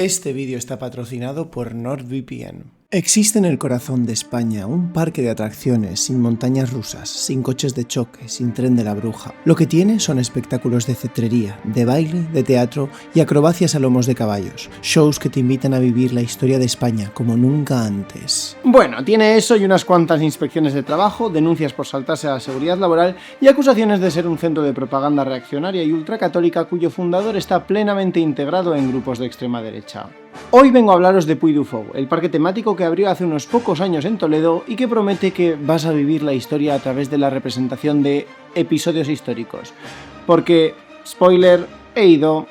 Este vídeo está patrocinado por NordVPN. Existe en el corazón de España un parque de atracciones sin montañas rusas, sin coches de choque, sin tren de la bruja. Lo que tiene son espectáculos de cetrería, de baile, de teatro y acrobacias a lomos de caballos. Shows que te invitan a vivir la historia de España como nunca antes. Bueno, tiene eso y unas cuantas inspecciones de trabajo, denuncias por saltarse a la seguridad laboral y acusaciones de ser un centro de propaganda reaccionaria y ultracatólica cuyo fundador está plenamente integrado en grupos de extrema derecha. Hoy vengo a hablaros de Puy du Fou, el parque temático que abrió hace unos pocos años en Toledo y que promete que vas a vivir la historia a través de la representación de episodios históricos. Porque, spoiler, he ido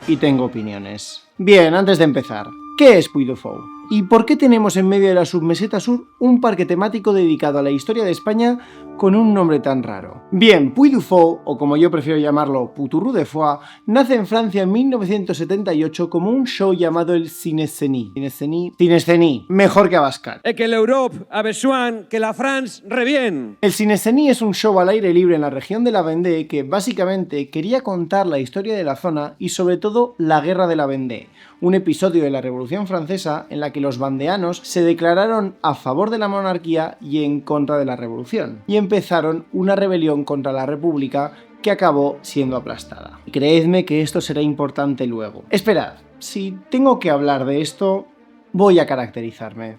y tengo opiniones. Bien, antes de empezar, ¿qué es Puy du Fou? ¿Y por qué tenemos en medio de la submeseta sur un parque temático dedicado a la historia de España con un nombre tan raro? Bien, Puy du Fou, o como yo prefiero llamarlo, Poutourou de Foix, nace en Francia en 1978 como un show llamado el Cinescenie. Cinescenie, mejor que Abascal. Et que l'Europe a besoin que la France revienne. El Cinescenie es un show al aire libre en la región de la Vendée que básicamente quería contar la historia de la zona y sobre todo la guerra de la Vendée, un episodio de la Revolución Francesa en la que los vandeanos se declararon a favor de la monarquía y en contra de la revolución, y empezaron una rebelión contra la república que acabó siendo aplastada. Y creedme que esto será importante luego. Esperad, si tengo que hablar de esto, voy a caracterizarme.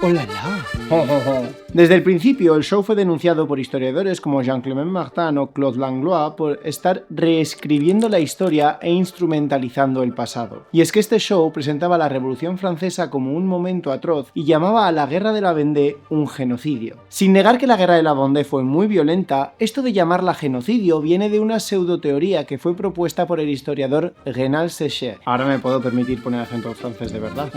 ¡Hola! Desde el principio, el show fue denunciado por historiadores como Jean-Clément Martin o Claude Langlois por estar reescribiendo la historia e instrumentalizando el pasado. Y es que este show presentaba la Revolución Francesa como un momento atroz y llamaba a la Guerra de la Vendée un genocidio. Sin negar que la Guerra de la Vendée fue muy violenta, esto de llamarla genocidio viene de una pseudoteoría que fue propuesta por el historiador Renal Séché. Ahora me puedo permitir poner acento francés de verdad.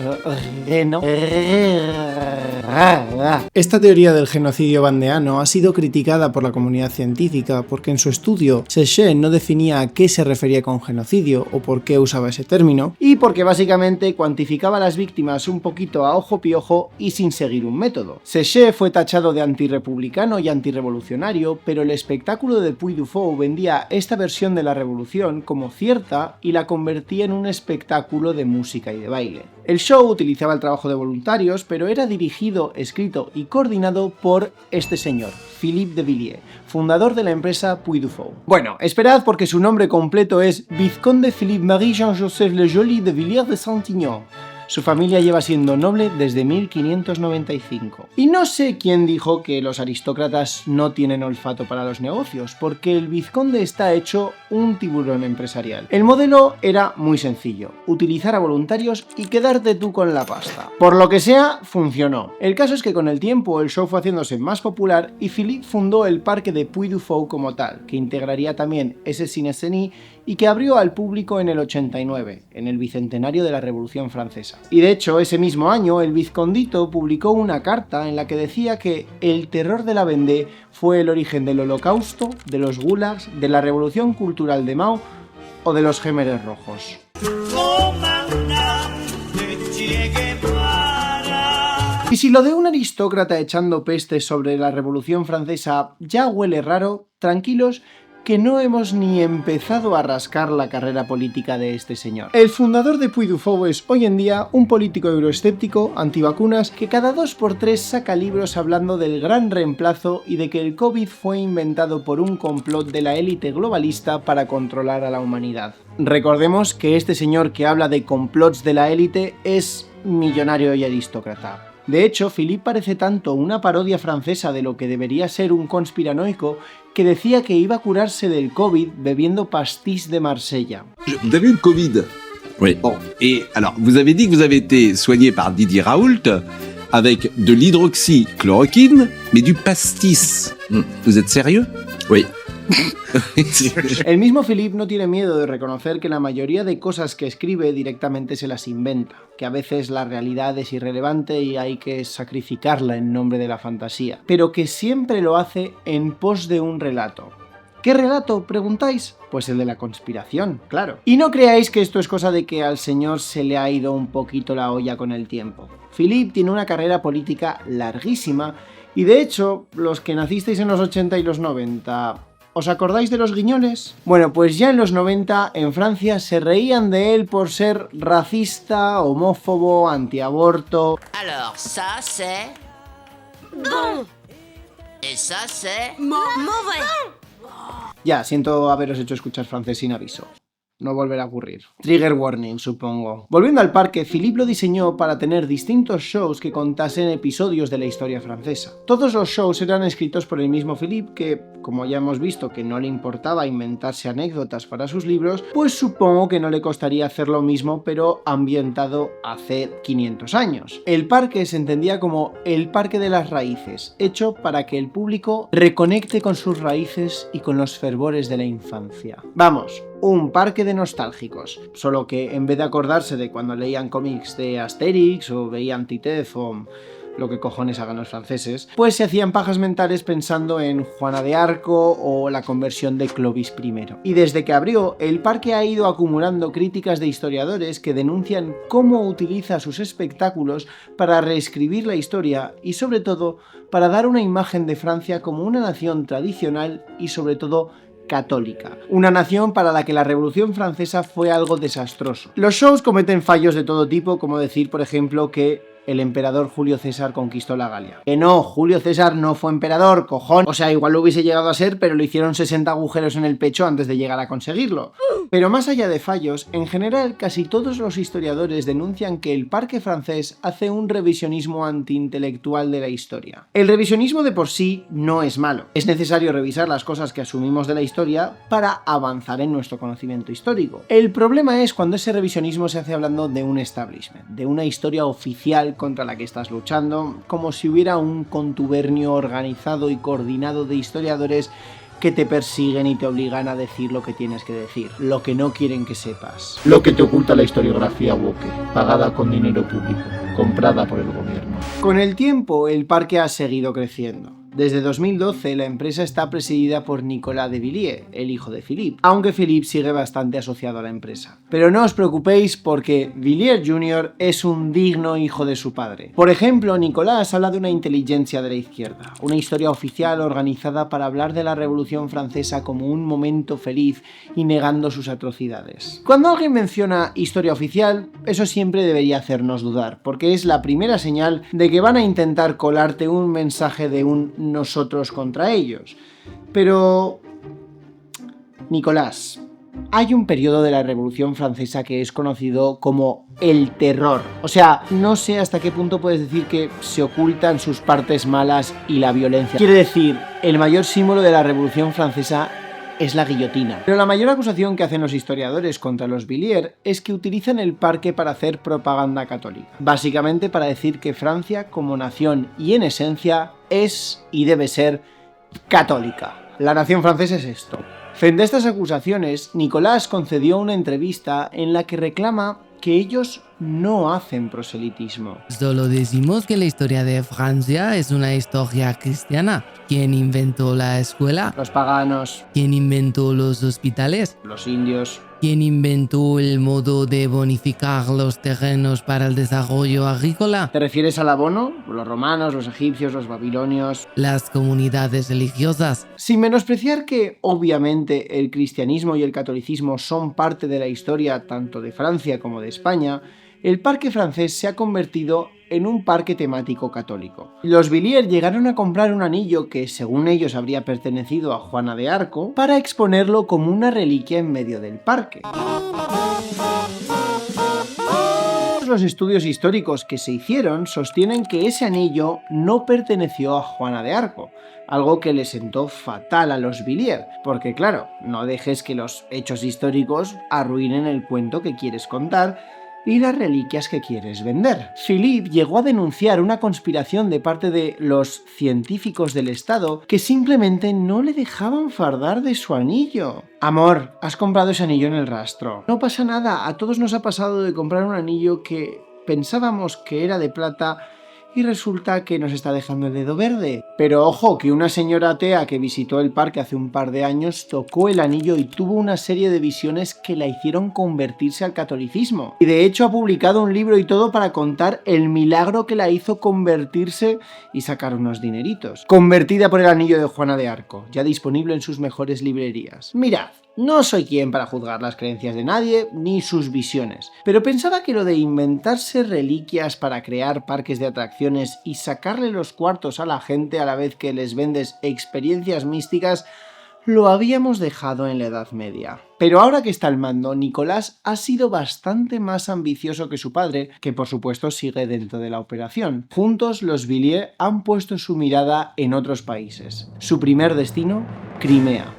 Esta teoría del genocidio vandeano ha sido criticada por la comunidad científica porque en su estudio Séché no definía a qué se refería con genocidio o por qué usaba ese término, y porque básicamente cuantificaba a las víctimas un poquito a ojo piojo y sin seguir un método. Séché fue tachado de antirrepublicano y antirrevolucionario, pero el espectáculo de Puy du Fou vendía esta versión de la revolución como cierta y la convertía en un espectáculo de música y de baile. El show utilizaba el trabajo de voluntarios, pero era dirigido, escrito y coordinado por este señor, Philippe de Villiers, fundador de la empresa Puy du Fou. Bueno, esperad porque su nombre completo es Vizconde Philippe Marie Jean-Joseph Le Joly de Villiers de Saint-Aignan. Su familia lleva siendo noble desde 1595. Y no sé quién dijo que los aristócratas no tienen olfato para los negocios, porque el vizconde está hecho un tiburón empresarial. El modelo era muy sencillo, utilizar a voluntarios y quedarte tú con la pasta. Por lo que sea, funcionó. El caso es que con el tiempo el show fue haciéndose más popular y Philippe fundó el parque de Puy du Fou como tal, que integraría también ese Cinescenie y que abrió al público en el 89, en el bicentenario de la Revolución Francesa. Y de hecho, ese mismo año, el vizcondito publicó una carta en la que decía que el terror de la Vendée fue el origen del Holocausto, de los gulags, de la Revolución Cultural de Mao o de los Gémeres Rojos. Y si lo de un aristócrata echando pestes sobre la Revolución Francesa ya huele raro, tranquilos, que no hemos ni empezado a rascar la carrera política de este señor. El fundador de Puy du Fou es hoy en día un político euroescéptico, antivacunas, que cada 2x3 saca libros hablando del gran reemplazo y de que el COVID fue inventado por un complot de la élite globalista para controlar a la humanidad. Recordemos que este señor que habla de complots de la élite es millonario y aristócrata. De hecho, Philippe parece tanto una parodia francesa de lo que debería ser un conspiranoico que decía que iba a curarse del COVID bebiendo pastis de Marsella. Vous avez eu le Covid? Oui. Bon, et alors, vous avez dit que vous avez été soigné par Didier Raoult avec de l'hydroxychloroquine, mais du pastis. Vous êtes sérieux? Oui. El mismo Philippe no tiene miedo de reconocer que la mayoría de cosas que escribe directamente se las inventa, que a veces la realidad es irrelevante y hay que sacrificarla en nombre de la fantasía, pero que siempre lo hace en pos de un relato. ¿Qué relato? ¿Preguntáis? Pues el de la conspiración, claro. Y no creáis que esto es cosa de que al señor se le ha ido un poquito la olla con el tiempo. Philippe tiene una carrera política larguísima y de hecho, los que nacisteis en los 80 y los 90... ¿Os acordáis de los guiñoles? Bueno, pues ya en los 90 en Francia se reían de él por ser racista, homófobo, antiaborto. Alors, ça c'est... Bon. Et ça c'est... Mauvais. Ya, siento haberos hecho escuchar francés sin aviso. No volverá a ocurrir. Trigger warning, supongo. Volviendo al parque, Philippe lo diseñó para tener distintos shows que contasen episodios de la historia francesa. Todos los shows eran escritos por el mismo Philippe, que, como ya hemos visto que no le importaba inventarse anécdotas para sus libros, pues supongo que no le costaría hacer lo mismo, pero ambientado hace 500 años. El parque se entendía como el parque de las raíces, hecho para que el público reconecte con sus raíces y con los fervores de la infancia. Vamos, un parque de nostálgicos, solo que en vez de acordarse de cuando leían cómics de Asterix o veían Titef o lo que cojones hagan los franceses, pues se hacían pajas mentales pensando en Juana de Arco o la conversión de Clovis I. Y desde que abrió, el parque ha ido acumulando críticas de historiadores que denuncian cómo utiliza sus espectáculos para reescribir la historia y sobre todo para dar una imagen de Francia como una nación tradicional y sobre todo católica, una nación para la que la Revolución Francesa fue algo desastroso. Los shows cometen fallos de todo tipo, como decir, por ejemplo, que el emperador Julio César conquistó la Galia. Que no, Julio César no fue emperador, cojón. O sea, igual lo hubiese llegado a ser, pero le hicieron 60 agujeros en el pecho antes de llegar a conseguirlo. Pero más allá de fallos, en general casi todos los historiadores denuncian que el parque francés hace un revisionismo antiintelectual de la historia. El revisionismo de por sí no es malo. Es necesario revisar las cosas que asumimos de la historia para avanzar en nuestro conocimiento histórico. El problema es cuando ese revisionismo se hace hablando de un establishment, de una historia oficial contra la que estás luchando, como si hubiera un contubernio organizado y coordinado de historiadores que te persiguen y te obligan a decir lo que tienes que decir, lo que no quieren que sepas. Lo que te oculta la historiografía woke, pagada con dinero público, comprada por el gobierno. Con el tiempo, el parque ha seguido creciendo. Desde 2012 la empresa está presidida por Nicolas de Villiers, el hijo de Philippe, aunque Philippe sigue bastante asociado a la empresa. Pero no os preocupéis porque Villiers Jr. es un digno hijo de su padre. Por ejemplo, Nicolas habla de una inteligencia de la izquierda, una historia oficial organizada para hablar de la Revolución Francesa como un momento feliz y negando sus atrocidades. Cuando alguien menciona historia oficial, eso siempre debería hacernos dudar, porque es la primera señal de que van a intentar colarte un mensaje de un nosotros contra ellos. Pero, Nicolás, hay un periodo de la Revolución Francesa que es conocido como el terror. O sea, no sé hasta qué punto puedes decir que se ocultan sus partes malas y la violencia. Quiere decir, el mayor símbolo de la Revolución Francesa es la guillotina. Pero la mayor acusación que hacen los historiadores contra los Villiers es que utilizan el parque para hacer propaganda católica. Básicamente para decir que Francia, como nación y en esencia, es y debe ser católica. La nación francesa es esto. Frente a estas acusaciones, Nicolás concedió una entrevista en la que reclama que ellos no hacen proselitismo. Solo decimos que la historia de Francia es una historia cristiana. ¿Quién inventó la escuela? Los paganos. ¿Quién inventó los hospitales? Los indios. ¿Quién inventó el modo de bonificar los terrenos para el desarrollo agrícola? ¿Te refieres al abono? Los romanos, los egipcios, los babilonios. Las comunidades religiosas. Sin menospreciar que, obviamente, el cristianismo y el catolicismo son parte de la historia tanto de Francia como de España, el parque francés se ha convertido en un parque temático católico. Los Villiers llegaron a comprar un anillo que, según ellos, habría pertenecido a Juana de Arco, para exponerlo como una reliquia en medio del parque. Los estudios históricos que se hicieron sostienen que ese anillo no perteneció a Juana de Arco, algo que le sentó fatal a los Villiers, porque claro, no dejes que los hechos históricos arruinen el cuento que quieres contar y las reliquias que quieres vender. Philippe llegó a denunciar una conspiración de parte de los científicos del Estado que simplemente no le dejaban fardar de su anillo. Amor, has comprado ese anillo en el rastro. No pasa nada, a todos nos ha pasado de comprar un anillo que pensábamos que era de plata y resulta que nos está dejando el dedo verde. Pero ojo, que una señora atea que visitó el parque hace un par de años tocó el anillo y tuvo una serie de visiones que la hicieron convertirse al catolicismo. Y de hecho ha publicado un libro y todo para contar el milagro que la hizo convertirse y sacar unos dineritos. Convertida por el anillo de Juana de Arco, ya disponible en sus mejores librerías. Mirad, no soy quien para juzgar las creencias de nadie ni sus visiones, pero pensaba que lo de inventarse reliquias para crear parques de atracciones y sacarle los cuartos a la gente a la vez que les vendes experiencias místicas lo habíamos dejado en la Edad Media. Pero ahora que está al mando, Nicolás ha sido bastante más ambicioso que su padre, que por supuesto sigue dentro de la operación. Juntos, los Villiers han puesto su mirada en otros países. Su primer destino, Crimea.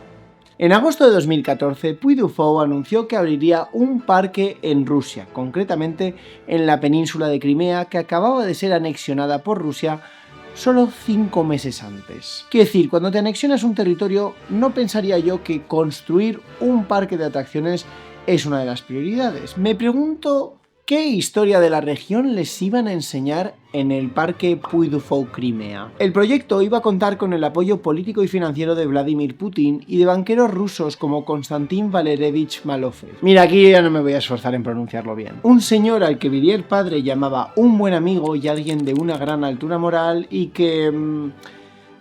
En agosto de 2014, Puy du Fou anunció que abriría un parque en Rusia, concretamente en la península de Crimea, que acababa de ser anexionada por Rusia solo 5 meses antes. Quiero decir, cuando te anexionas un territorio, no pensaría yo que construir un parque de atracciones es una de las prioridades. Me pregunto ¿qué historia de la región les iban a enseñar en el parque Puy du Fou Crimea? El proyecto iba a contar con el apoyo político y financiero de Vladimir Putin y de banqueros rusos como Konstantin Valerevich Malofev. Mira, aquí ya no me voy a esforzar en pronunciarlo bien. Un señor al que Villiers padre llamaba un buen amigo y alguien de una gran altura moral y que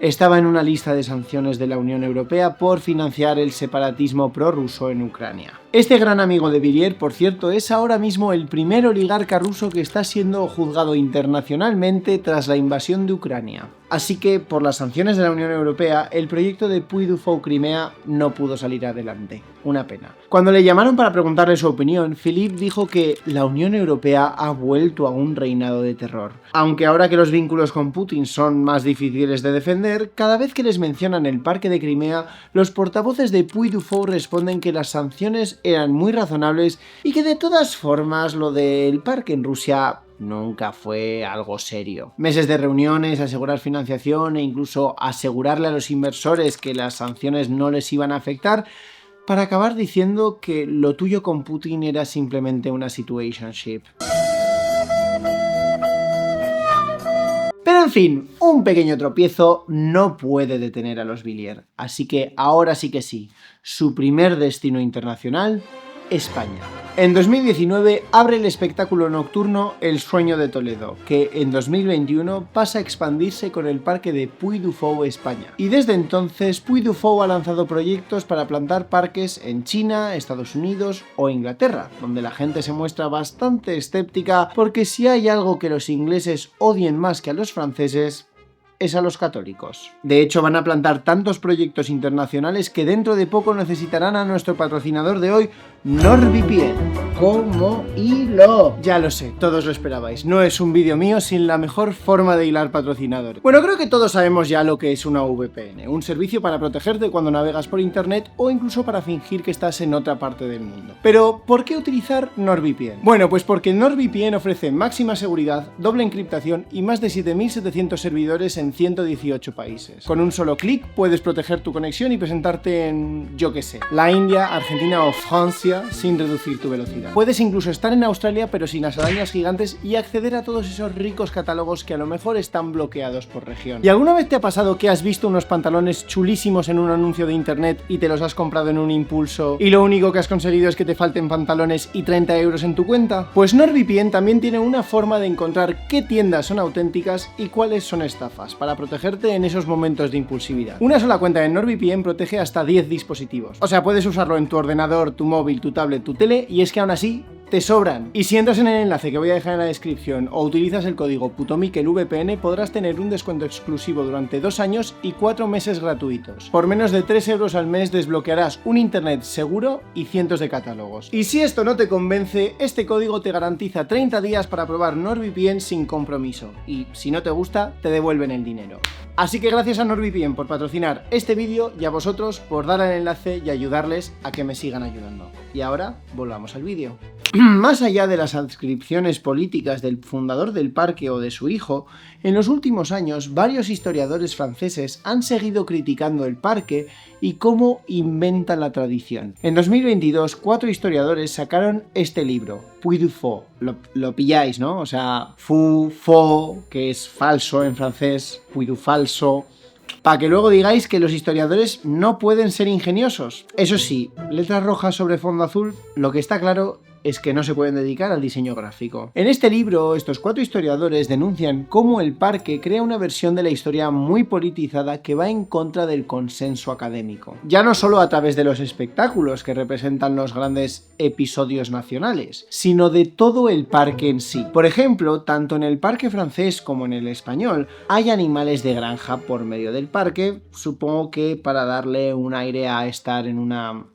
estaba en una lista de sanciones de la Unión Europea por financiar el separatismo prorruso en Ucrania. Este gran amigo de Villiers, por cierto, es ahora mismo el primer oligarca ruso que está siendo juzgado internacionalmente tras la invasión de Ucrania. Así que, por las sanciones de la Unión Europea, el proyecto de Puy du Fou Crimea no pudo salir adelante. Una pena. Cuando le llamaron para preguntarle su opinión, Philippe dijo que la Unión Europea ha vuelto a un reinado de terror. Aunque ahora que los vínculos con Putin son más difíciles de defender, cada vez que les mencionan el parque de Crimea, los portavoces de Puy du Fou responden que las sanciones eran muy razonables y que de todas formas lo del parque en Rusia nunca fue algo serio. Meses de reuniones, asegurar financiación e incluso asegurarle a los inversores que las sanciones no les iban a afectar, para acabar diciendo que lo tuyo con Putin era simplemente una situationship. Pero en fin, un pequeño tropiezo no puede detener a los Villiers, así que ahora sí que sí, su primer destino internacional, España. En 2019 abre el espectáculo nocturno El Sueño de Toledo, que en 2021 pasa a expandirse con el parque de Puy du Fou España. Y desde entonces Puy du Fou ha lanzado proyectos para plantar parques en China, Estados Unidos o Inglaterra, donde la gente se muestra bastante escéptica porque si hay algo que los ingleses odien más que a los franceses, es a los católicos. De hecho, van a plantar tantos proyectos internacionales que dentro de poco necesitarán a nuestro patrocinador de hoy, NordVPN. Como hilo. Ya lo sé, todos lo esperabais. No es un vídeo mío sin la mejor forma de hilar patrocinadores. Bueno, creo que todos sabemos ya lo que es una VPN, un servicio para protegerte cuando navegas por internet o incluso para fingir que estás en otra parte del mundo. Pero, ¿por qué utilizar NordVPN? Bueno, pues porque NordVPN ofrece máxima seguridad, doble encriptación y más de 7.700 servidores en 118 países. Con un solo clic puedes proteger tu conexión y presentarte en, yo que sé, la India, Argentina o Francia sin reducir tu velocidad. Puedes incluso estar en Australia pero sin las arañas gigantes y acceder a todos esos ricos catálogos que a lo mejor están bloqueados por región. ¿Y alguna vez te ha pasado que has visto unos pantalones chulísimos en un anuncio de internet y te los has comprado en un impulso y lo único que has conseguido es que te falten pantalones y 30 euros en tu cuenta? Pues NordVPN también tiene una forma de encontrar qué tiendas son auténticas y cuáles son estafas, para protegerte en esos momentos de impulsividad. Una sola cuenta de NordVPN protege hasta 10 dispositivos. O sea, puedes usarlo en tu ordenador, tu móvil, tu tablet, tu tele, y es que aún así te sobran. Y si entras en el enlace que voy a dejar en la descripción o utilizas el código PUTOMIKELVPN podrás tener un descuento exclusivo durante 2 años y 4 meses gratuitos. Por menos de 3 euros al mes desbloquearás un internet seguro y cientos de catálogos. Y si esto no te convence, este código te garantiza 30 días para probar NordVPN sin compromiso. Y si no te gusta, te devuelven el dinero. Así que gracias a NordVPN por patrocinar este vídeo y a vosotros por dar al enlace y ayudarles a que me sigan ayudando. Y ahora, volvamos al vídeo. Más allá de las adscripciones políticas del fundador del parque o de su hijo, en los últimos años varios historiadores franceses han seguido criticando el parque y cómo inventan la tradición. En 2022, 4 historiadores sacaron este libro, Puy du Fou. Lo pilláis, ¿no? O sea, Fou, Faux, que es falso en francés, Puy du falso, para que luego digáis que los historiadores no pueden ser ingeniosos. Eso sí, letras rojas sobre fondo azul, lo que está claro es que no se pueden dedicar al diseño gráfico. En este libro, estos 4 historiadores denuncian cómo el parque crea una versión de la historia muy politizada que va en contra del consenso académico. Ya no solo a través de los espectáculos que representan los grandes episodios nacionales, sino de todo el parque en sí. Por ejemplo, tanto en el parque francés como en el español, hay animales de granja por medio del parque, supongo que para darle un aire a estar en una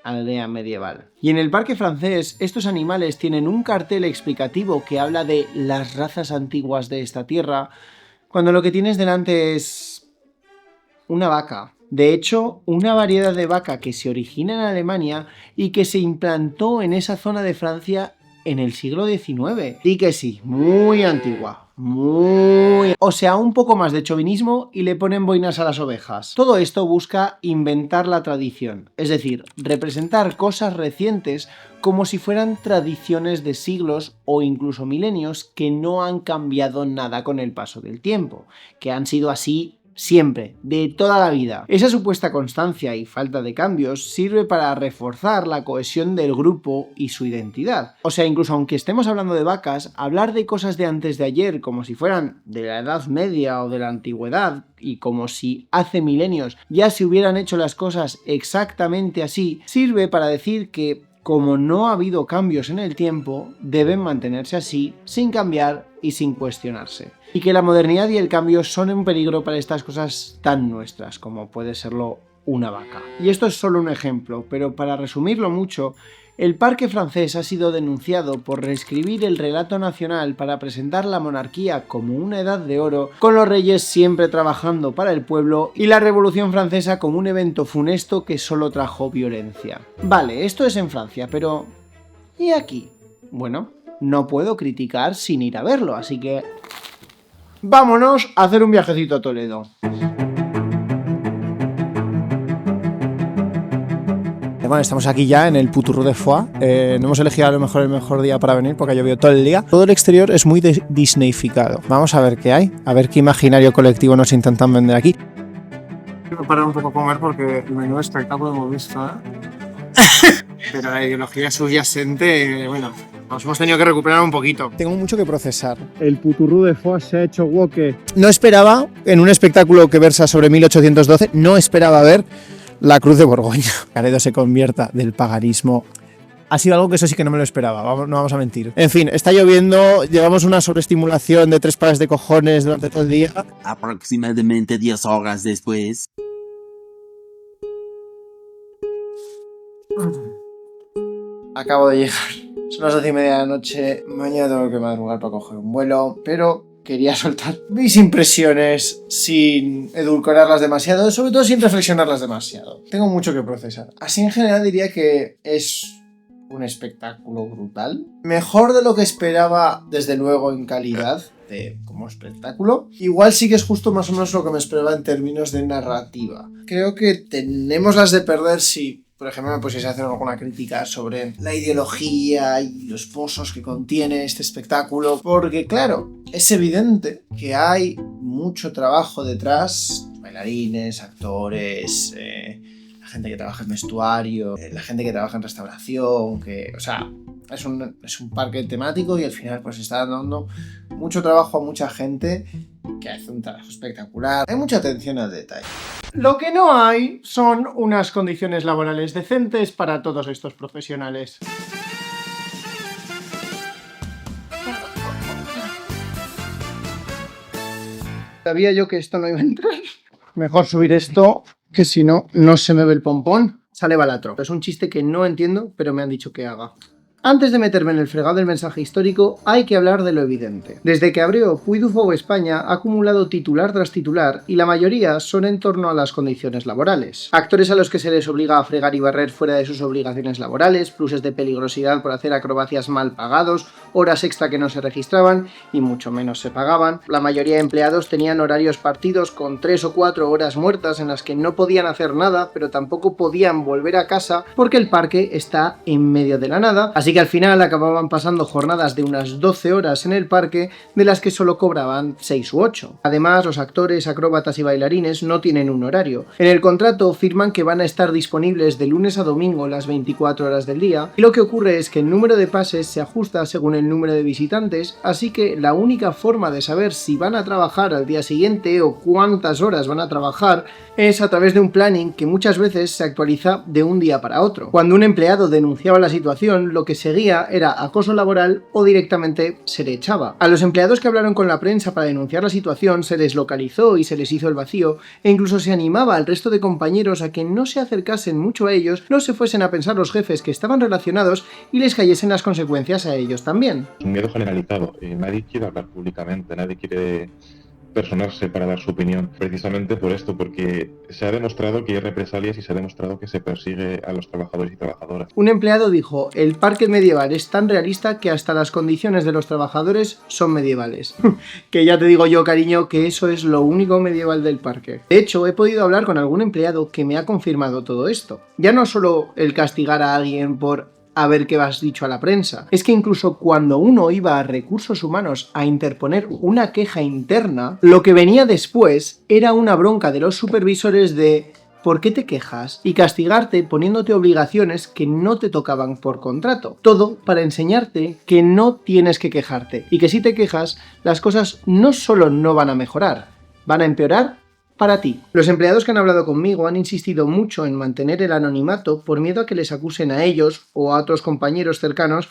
aldea medieval. Y en el parque francés, estos animales tienen un cartel explicativo que habla de las razas antiguas de esta tierra, cuando lo que tienes delante es una vaca. De hecho, una variedad de vaca que se origina en Alemania y que se implantó en esa zona de Francia en el siglo XIX. Y que sí, muy antigua. O sea, un poco más de chauvinismo y le ponen boinas a las ovejas. Todo esto busca inventar la tradición, es decir, representar cosas recientes como si fueran tradiciones de siglos o incluso milenios que no han cambiado nada con el paso del tiempo, que han sido así siempre, de toda la vida. Esa supuesta constancia y falta de cambios sirve para reforzar la cohesión del grupo y su identidad. O sea, incluso aunque estemos hablando de vacas, hablar de cosas de antes de ayer como si fueran de la Edad Media o de la Antigüedad y como si hace milenios ya se hubieran hecho las cosas exactamente así, sirve para decir que como no ha habido cambios en el tiempo, deben mantenerse así, sin cambiar y sin cuestionarse. Y que la modernidad y el cambio son un peligro para estas cosas tan nuestras, como puede serlo una vaca. Y esto es solo un ejemplo, pero para resumirlo mucho, el parque francés ha sido denunciado por reescribir el relato nacional para presentar la monarquía como una edad de oro, con los reyes siempre trabajando para el pueblo y la Revolución Francesa como un evento funesto que solo trajo violencia. Vale, esto es en Francia, pero ¿y aquí? Bueno, no puedo criticar sin ir a verlo, así que vámonos a hacer un viajecito a Toledo. Bueno, estamos aquí ya en el Puturro de Foix. No hemos elegido a lo mejor el mejor día para venir porque ha llovido todo el día. Todo el exterior es muy disneyficado. Vamos a ver qué hay, a ver qué imaginario colectivo nos intentan vender aquí. Quiero parar un poco a comer porque el menú espectáculo hemos visto, ¿eh? Pero la ideología subyacente, bueno, nos hemos tenido que recuperar un poquito. Tengo mucho que procesar. El Puturro de Foix se ha hecho woke. No esperaba, en un espectáculo que versa sobre 1812, no esperaba ver la Cruz de Borgoña. Caredo se convierta del paganismo. Ha sido algo que eso sí que no me lo esperaba, no vamos a mentir. En fin, está lloviendo, llevamos una sobreestimulación de 3 pares de cojones durante todo el día. Aproximadamente 10 horas después. Acabo de llegar. Son las 12:30 de la noche. Mañana tengo que madrugar para coger un vuelo, pero quería soltar mis impresiones sin edulcorarlas demasiado, sobre todo sin reflexionarlas demasiado. Tengo mucho que procesar. Así en general diría que es un espectáculo brutal. Mejor de lo que esperaba, desde luego, en calidad como espectáculo. Igual sí que es justo más o menos lo que me esperaba en términos de narrativa. Creo que tenemos las de perder si, por ejemplo, me pusiese a hacer alguna crítica sobre la ideología y los pozos que contiene este espectáculo, porque claro, es evidente que hay mucho trabajo detrás, bailarines, actores, la gente que trabaja en vestuario, la gente que trabaja en restauración, que, o sea, es un parque temático y al final pues está dando mucho trabajo a mucha gente que hace un trabajo espectacular. Hay mucha atención al detalle. Lo que no hay son unas condiciones laborales decentes para todos estos profesionales. Sabía yo que esto no iba a entrar. Mejor subir esto, que si no, no se me ve el pompón. Sale balatro. Es un chiste que no entiendo, pero me han dicho que haga. Antes de meterme en el fregado del mensaje histórico, hay que hablar de lo evidente. Desde que abrió Puy du Fou España ha acumulado titular tras titular y la mayoría son en torno a las condiciones laborales. Actores a los que se les obliga a fregar y barrer fuera de sus obligaciones laborales, pluses de peligrosidad por hacer acrobacias mal pagados horas extra que no se registraban y mucho menos se pagaban. La mayoría de empleados tenían horarios partidos con 3 o 4 horas muertas en las que no podían hacer nada, pero tampoco podían volver a casa porque el parque está en medio de la nada, así que al final acababan pasando jornadas de unas 12 horas en el parque, de las que solo cobraban 6 u 8. Además, los actores, acróbatas y bailarines no tienen un horario. En el contrato firman que van a estar disponibles de lunes a domingo las 24 horas del día, y lo que ocurre es que el número de pases se ajusta según el número de visitantes, así que la única forma de saber si van a trabajar al día siguiente o cuántas horas van a trabajar es a través de un planning que muchas veces se actualiza de un día para otro. Cuando un empleado denunciaba la situación, lo que seguía era acoso laboral o directamente se le echaba. A los empleados que hablaron con la prensa para denunciar la situación se les localizó y se les hizo el vacío, e incluso se animaba al resto de compañeros a que no se acercasen mucho a ellos, no se fuesen a pensar los jefes que estaban relacionados y les cayesen las consecuencias a ellos también. Un miedo generalizado. Nadie quiere hablar públicamente, nadie quiere personarse para dar su opinión, precisamente por esto, porque se ha demostrado que hay represalias y se ha demostrado que se persigue a los trabajadores y trabajadoras. Un empleado dijo: el parque medieval es tan realista que hasta las condiciones de los trabajadores son medievales. Que ya te digo yo, cariño, que eso es lo único medieval del parque. De hecho, he podido hablar con algún empleado que me ha confirmado todo esto. Ya no solo el castigar a alguien por a ver qué has dicho a la prensa. Es que incluso cuando uno iba a recursos humanos a interponer una queja interna, lo que venía después era una bronca de los supervisores de ¿por qué te quejas? Y castigarte poniéndote obligaciones que no te tocaban por contrato. Todo para enseñarte que no tienes que quejarte y que si te quejas, las cosas no solo no van a mejorar, van a empeorar para ti. Los empleados que han hablado conmigo han insistido mucho en mantener el anonimato por miedo a que les acusen a ellos o a otros compañeros cercanos,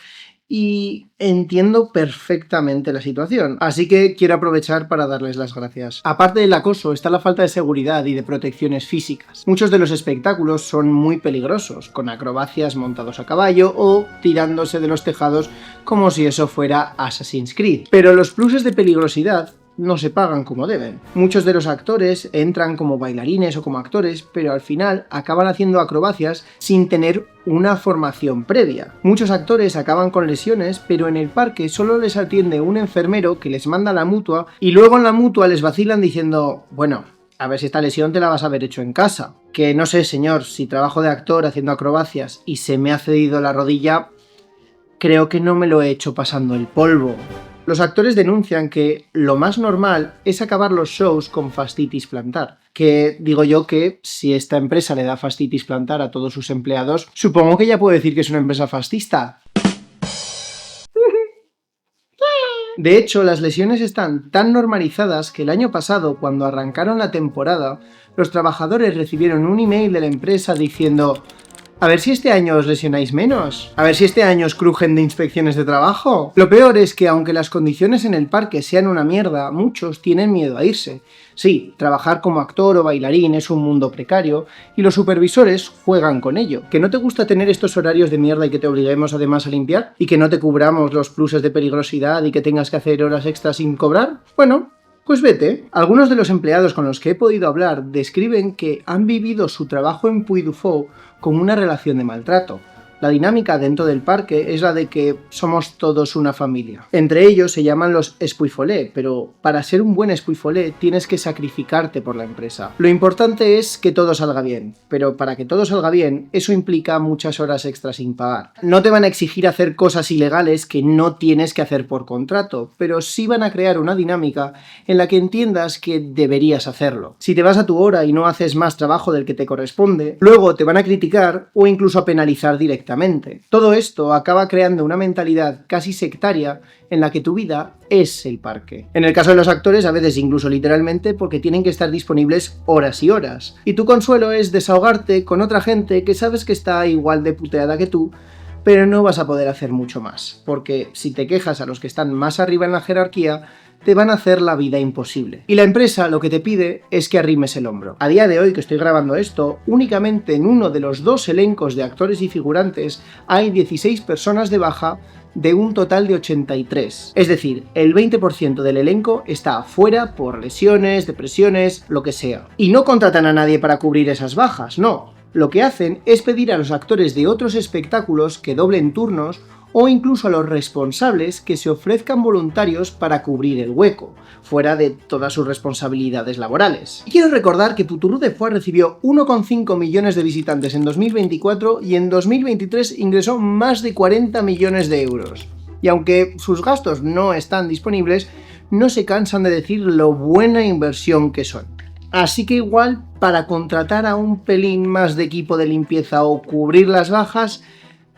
y entiendo perfectamente la situación, así que quiero aprovechar para darles las gracias. Aparte del acoso está la falta de seguridad y de protecciones físicas. Muchos de los espectáculos son muy peligrosos, con acrobacias montados a caballo o tirándose de los tejados como si eso fuera Assassin's Creed. Pero los pluses de peligrosidad no se pagan como deben. Muchos de los actores entran como bailarines o como actores, pero al final acaban haciendo acrobacias sin tener una formación previa. Muchos actores acaban con lesiones, pero en el parque solo les atiende un enfermero que les manda a la mutua, y luego en la mutua les vacilan diciendo: bueno, a ver si esta lesión te la vas a haber hecho en casa. Que no sé, señor, si trabajo de actor haciendo acrobacias y se me ha cedido la rodilla, creo que no me lo he hecho pasando el polvo. Los actores denuncian que lo más normal es acabar los shows con fascitis plantar. Que digo yo que si esta empresa le da fascitis plantar a todos sus empleados, supongo que ya puedo decir que es una empresa fascista. De hecho, las lesiones están tan normalizadas que el año pasado, cuando arrancaron la temporada, los trabajadores recibieron un email de la empresa diciendo: a ver si este año os lesionáis menos. A ver si este año os crujen de inspecciones de trabajo. Lo peor es que aunque las condiciones en el parque sean una mierda, muchos tienen miedo a irse. Sí, trabajar como actor o bailarín es un mundo precario y los supervisores juegan con ello. ¿Que no te gusta tener estos horarios de mierda y que te obliguemos además a limpiar? ¿Y que no te cubramos los pluses de peligrosidad y que tengas que hacer horas extras sin cobrar? Bueno, pues vete. Algunos de los empleados con los que he podido hablar describen que han vivido su trabajo en Puy du Fou como una relación de maltrato. La dinámica dentro del parque es la de que somos todos una familia. Entre ellos se llaman los espuifolé, pero para ser un buen espuifolé tienes que sacrificarte por la empresa. Lo importante es que todo salga bien, pero para que todo salga bien, eso implica muchas horas extras sin pagar. No te van a exigir hacer cosas ilegales que no tienes que hacer por contrato, pero sí van a crear una dinámica en la que entiendas que deberías hacerlo. Si te vas a tu hora y no haces más trabajo del que te corresponde, luego te van a criticar o incluso a penalizar directamente. Todo esto acaba creando una mentalidad casi sectaria en la que tu vida es el parque. En el caso de los actores, a veces incluso literalmente, porque tienen que estar disponibles horas y horas. Y tu consuelo es desahogarte con otra gente que sabes que está igual de puteada que tú, pero no vas a poder hacer mucho más, porque si te quejas a los que están más arriba en la jerarquía, te van a hacer la vida imposible. Y la empresa lo que te pide es que arrimes el hombro. A día de hoy que estoy grabando esto, únicamente en uno de los 2 elencos de actores y figurantes hay 16 personas de baja de un total de 83. Es decir, el 20% del elenco está fuera por lesiones, depresiones, lo que sea. Y no contratan a nadie para cubrir esas bajas, no. Lo que hacen es pedir a los actores de otros espectáculos que doblen turnos o incluso a los responsables que se ofrezcan voluntarios para cubrir el hueco, fuera de todas sus responsabilidades laborales. Y quiero recordar que Puturru de Foix recibió 1,5 millones de visitantes en 2024 y en 2023 ingresó más de 40 millones de euros. Y aunque sus gastos no están disponibles, no se cansan de decir lo buena inversión que son. Así que igual, para contratar a un pelín más de equipo de limpieza o cubrir las bajas,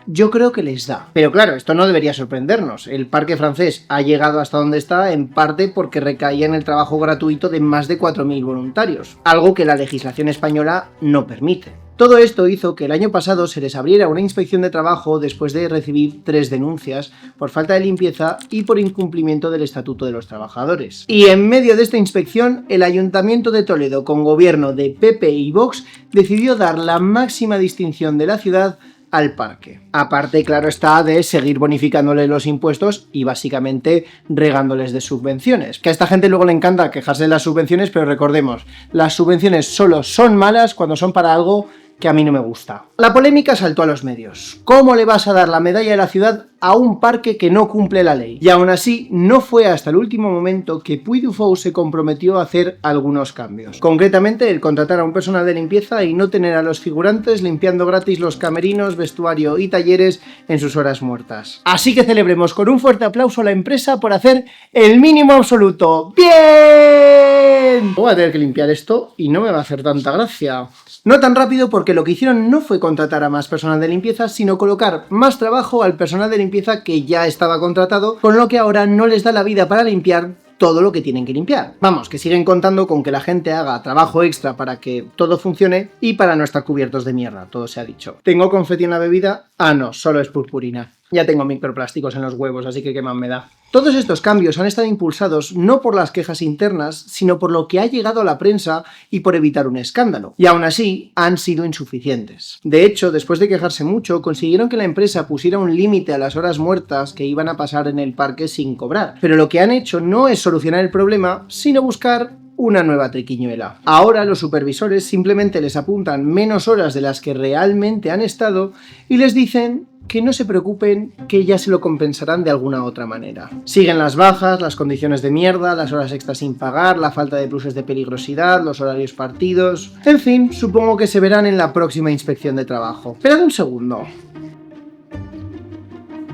yo creo que les da. Pero claro, esto no debería sorprendernos. El parque francés ha llegado hasta donde está en parte porque recaía en el trabajo gratuito de más de 4.000 voluntarios, algo que la legislación española no permite. Todo esto hizo que el año pasado se les abriera una inspección de trabajo después de recibir 3 denuncias por falta de limpieza y por incumplimiento del Estatuto de los Trabajadores. Y en medio de esta inspección, el Ayuntamiento de Toledo, con gobierno de PP y Vox, decidió dar la máxima distinción de la ciudad al parque. Aparte, claro está, de seguir bonificándole los impuestos y básicamente regándoles de subvenciones. Que a esta gente luego le encanta quejarse de las subvenciones, pero recordemos, las subvenciones solo son malas cuando son para algo que a mí no me gusta. La polémica saltó a los medios. ¿Cómo le vas a dar la medalla de la ciudad a un parque que no cumple la ley? Y aún así, no fue hasta el último momento que Puy du Fou se comprometió a hacer algunos cambios. Concretamente, el contratar a un personal de limpieza y no tener a los figurantes limpiando gratis los camerinos, vestuario y talleres en sus horas muertas. Así que celebremos con un fuerte aplauso a la empresa por hacer el mínimo absoluto. ¡Bien! Voy a tener que limpiar esto y no me va a hacer tanta gracia. No tan rápido, porque lo que hicieron no fue contratar a más personal de limpieza, sino colocar más trabajo al personal de limpieza que ya estaba contratado, con lo que ahora no les da la vida para limpiar todo lo que tienen que limpiar. Vamos, que siguen contando con que la gente haga trabajo extra para que todo funcione y para no estar cubiertos de mierda, todo se ha dicho. ¿Tengo confeti en la bebida? Ah, no, solo es purpurina. Ya tengo microplásticos en los huevos, así que qué más me da. Todos estos cambios han estado impulsados no por las quejas internas, sino por lo que ha llegado a la prensa y por evitar un escándalo. Y aún así, han sido insuficientes. De hecho, después de quejarse mucho, consiguieron que la empresa pusiera un límite a las horas muertas que iban a pasar en el parque sin cobrar. Pero lo que han hecho no es solucionar el problema, sino buscar una nueva triquiñuela. Ahora los supervisores simplemente les apuntan menos horas de las que realmente han estado y les dicen que no se preocupen, que ya se lo compensarán de alguna otra manera. Siguen las bajas, las condiciones de mierda, las horas extras sin pagar, la falta de pluses de peligrosidad, los horarios partidos... En fin, supongo que se verán en la próxima inspección de trabajo. Esperad un segundo.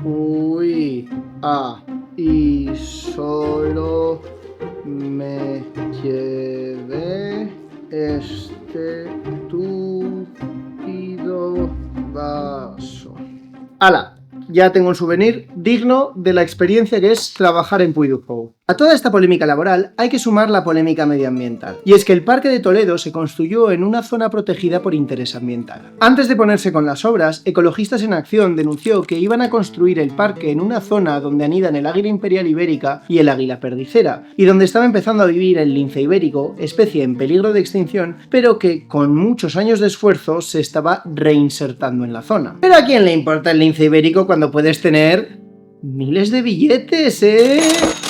Uy... Ah... Y solo... me llevé este túpido vaso. ¡Hala! Ya tengo un souvenir digno de la experiencia que es trabajar en Puy du Fou. A toda esta polémica laboral hay que sumar la polémica medioambiental. Y es que el Parque de Toledo se construyó en una zona protegida por interés ambiental. Antes de ponerse con las obras, Ecologistas en Acción denunció que iban a construir el parque en una zona donde anidan el águila imperial ibérica y el águila perdicera, y donde estaba empezando a vivir el lince ibérico, especie en peligro de extinción, pero que con muchos años de esfuerzo se estaba reinsertando en la zona. ¿Pero a quién le importa el lince ibérico cuando puedes tener miles de billetes, eh?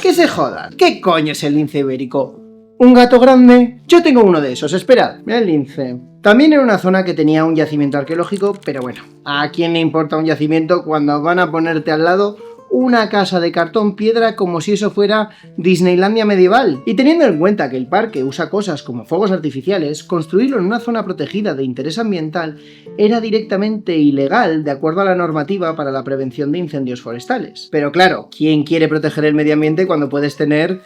¡Que se jodan! ¿Qué coño es el lince ibérico? ¿Un gato grande? Yo tengo uno de esos, esperad. Mira el lince. También era una zona que tenía un yacimiento arqueológico, pero bueno, ¿a quién le importa un yacimiento cuando van a ponerte al lado una casa de cartón piedra como si eso fuera Disneylandia medieval? Y teniendo en cuenta que el parque usa cosas como fuegos artificiales, construirlo en una zona protegida de interés ambiental era directamente ilegal de acuerdo a la normativa para la prevención de incendios forestales. Pero claro, ¿quién quiere proteger el medio ambiente cuando puedes tener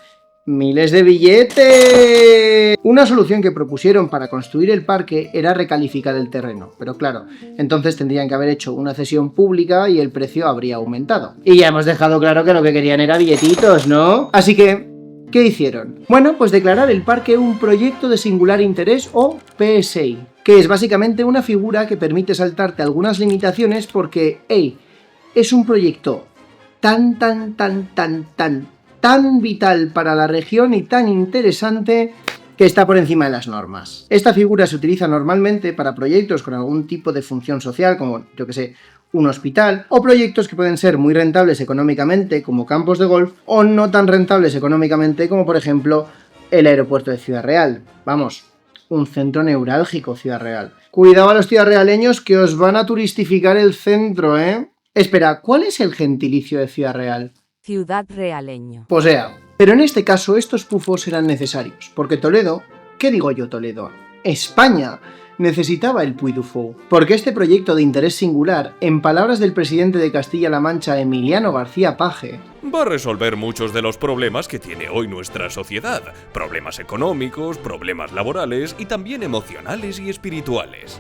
¡miles de billetes! Una solución que propusieron para construir el parque era recalificar el terreno, pero claro, entonces tendrían que haber hecho una cesión pública y el precio habría aumentado. Y ya hemos dejado claro que lo que querían era billetitos, ¿no? Así que, ¿qué hicieron? Bueno, pues declarar el parque un proyecto de singular interés o PSI, que es básicamente una figura que permite saltarte algunas limitaciones porque, hey, es un proyecto tan vital para la región y tan interesante que está por encima de las normas. Esta figura se utiliza normalmente para proyectos con algún tipo de función social, como, yo que sé, un hospital, o proyectos que pueden ser muy rentables económicamente, como campos de golf, o no tan rentables económicamente, como por ejemplo el aeropuerto de Ciudad Real. Vamos, un centro neurálgico, Ciudad Real. Cuidado a los ciudadrealeños que os van a turistificar el centro, ¿eh? Espera, ¿cuál es el gentilicio de Ciudad Real? Ciudad realeño. Pues sea, pero en este caso estos pufos eran necesarios, porque Toledo, ¿qué digo yo Toledo? España necesitaba el Puy du Fou, porque este proyecto de interés singular, en palabras del presidente de Castilla-La Mancha, Emiliano García Paje, va a resolver muchos de los problemas que tiene hoy nuestra sociedad, problemas económicos, problemas laborales y también emocionales y espirituales.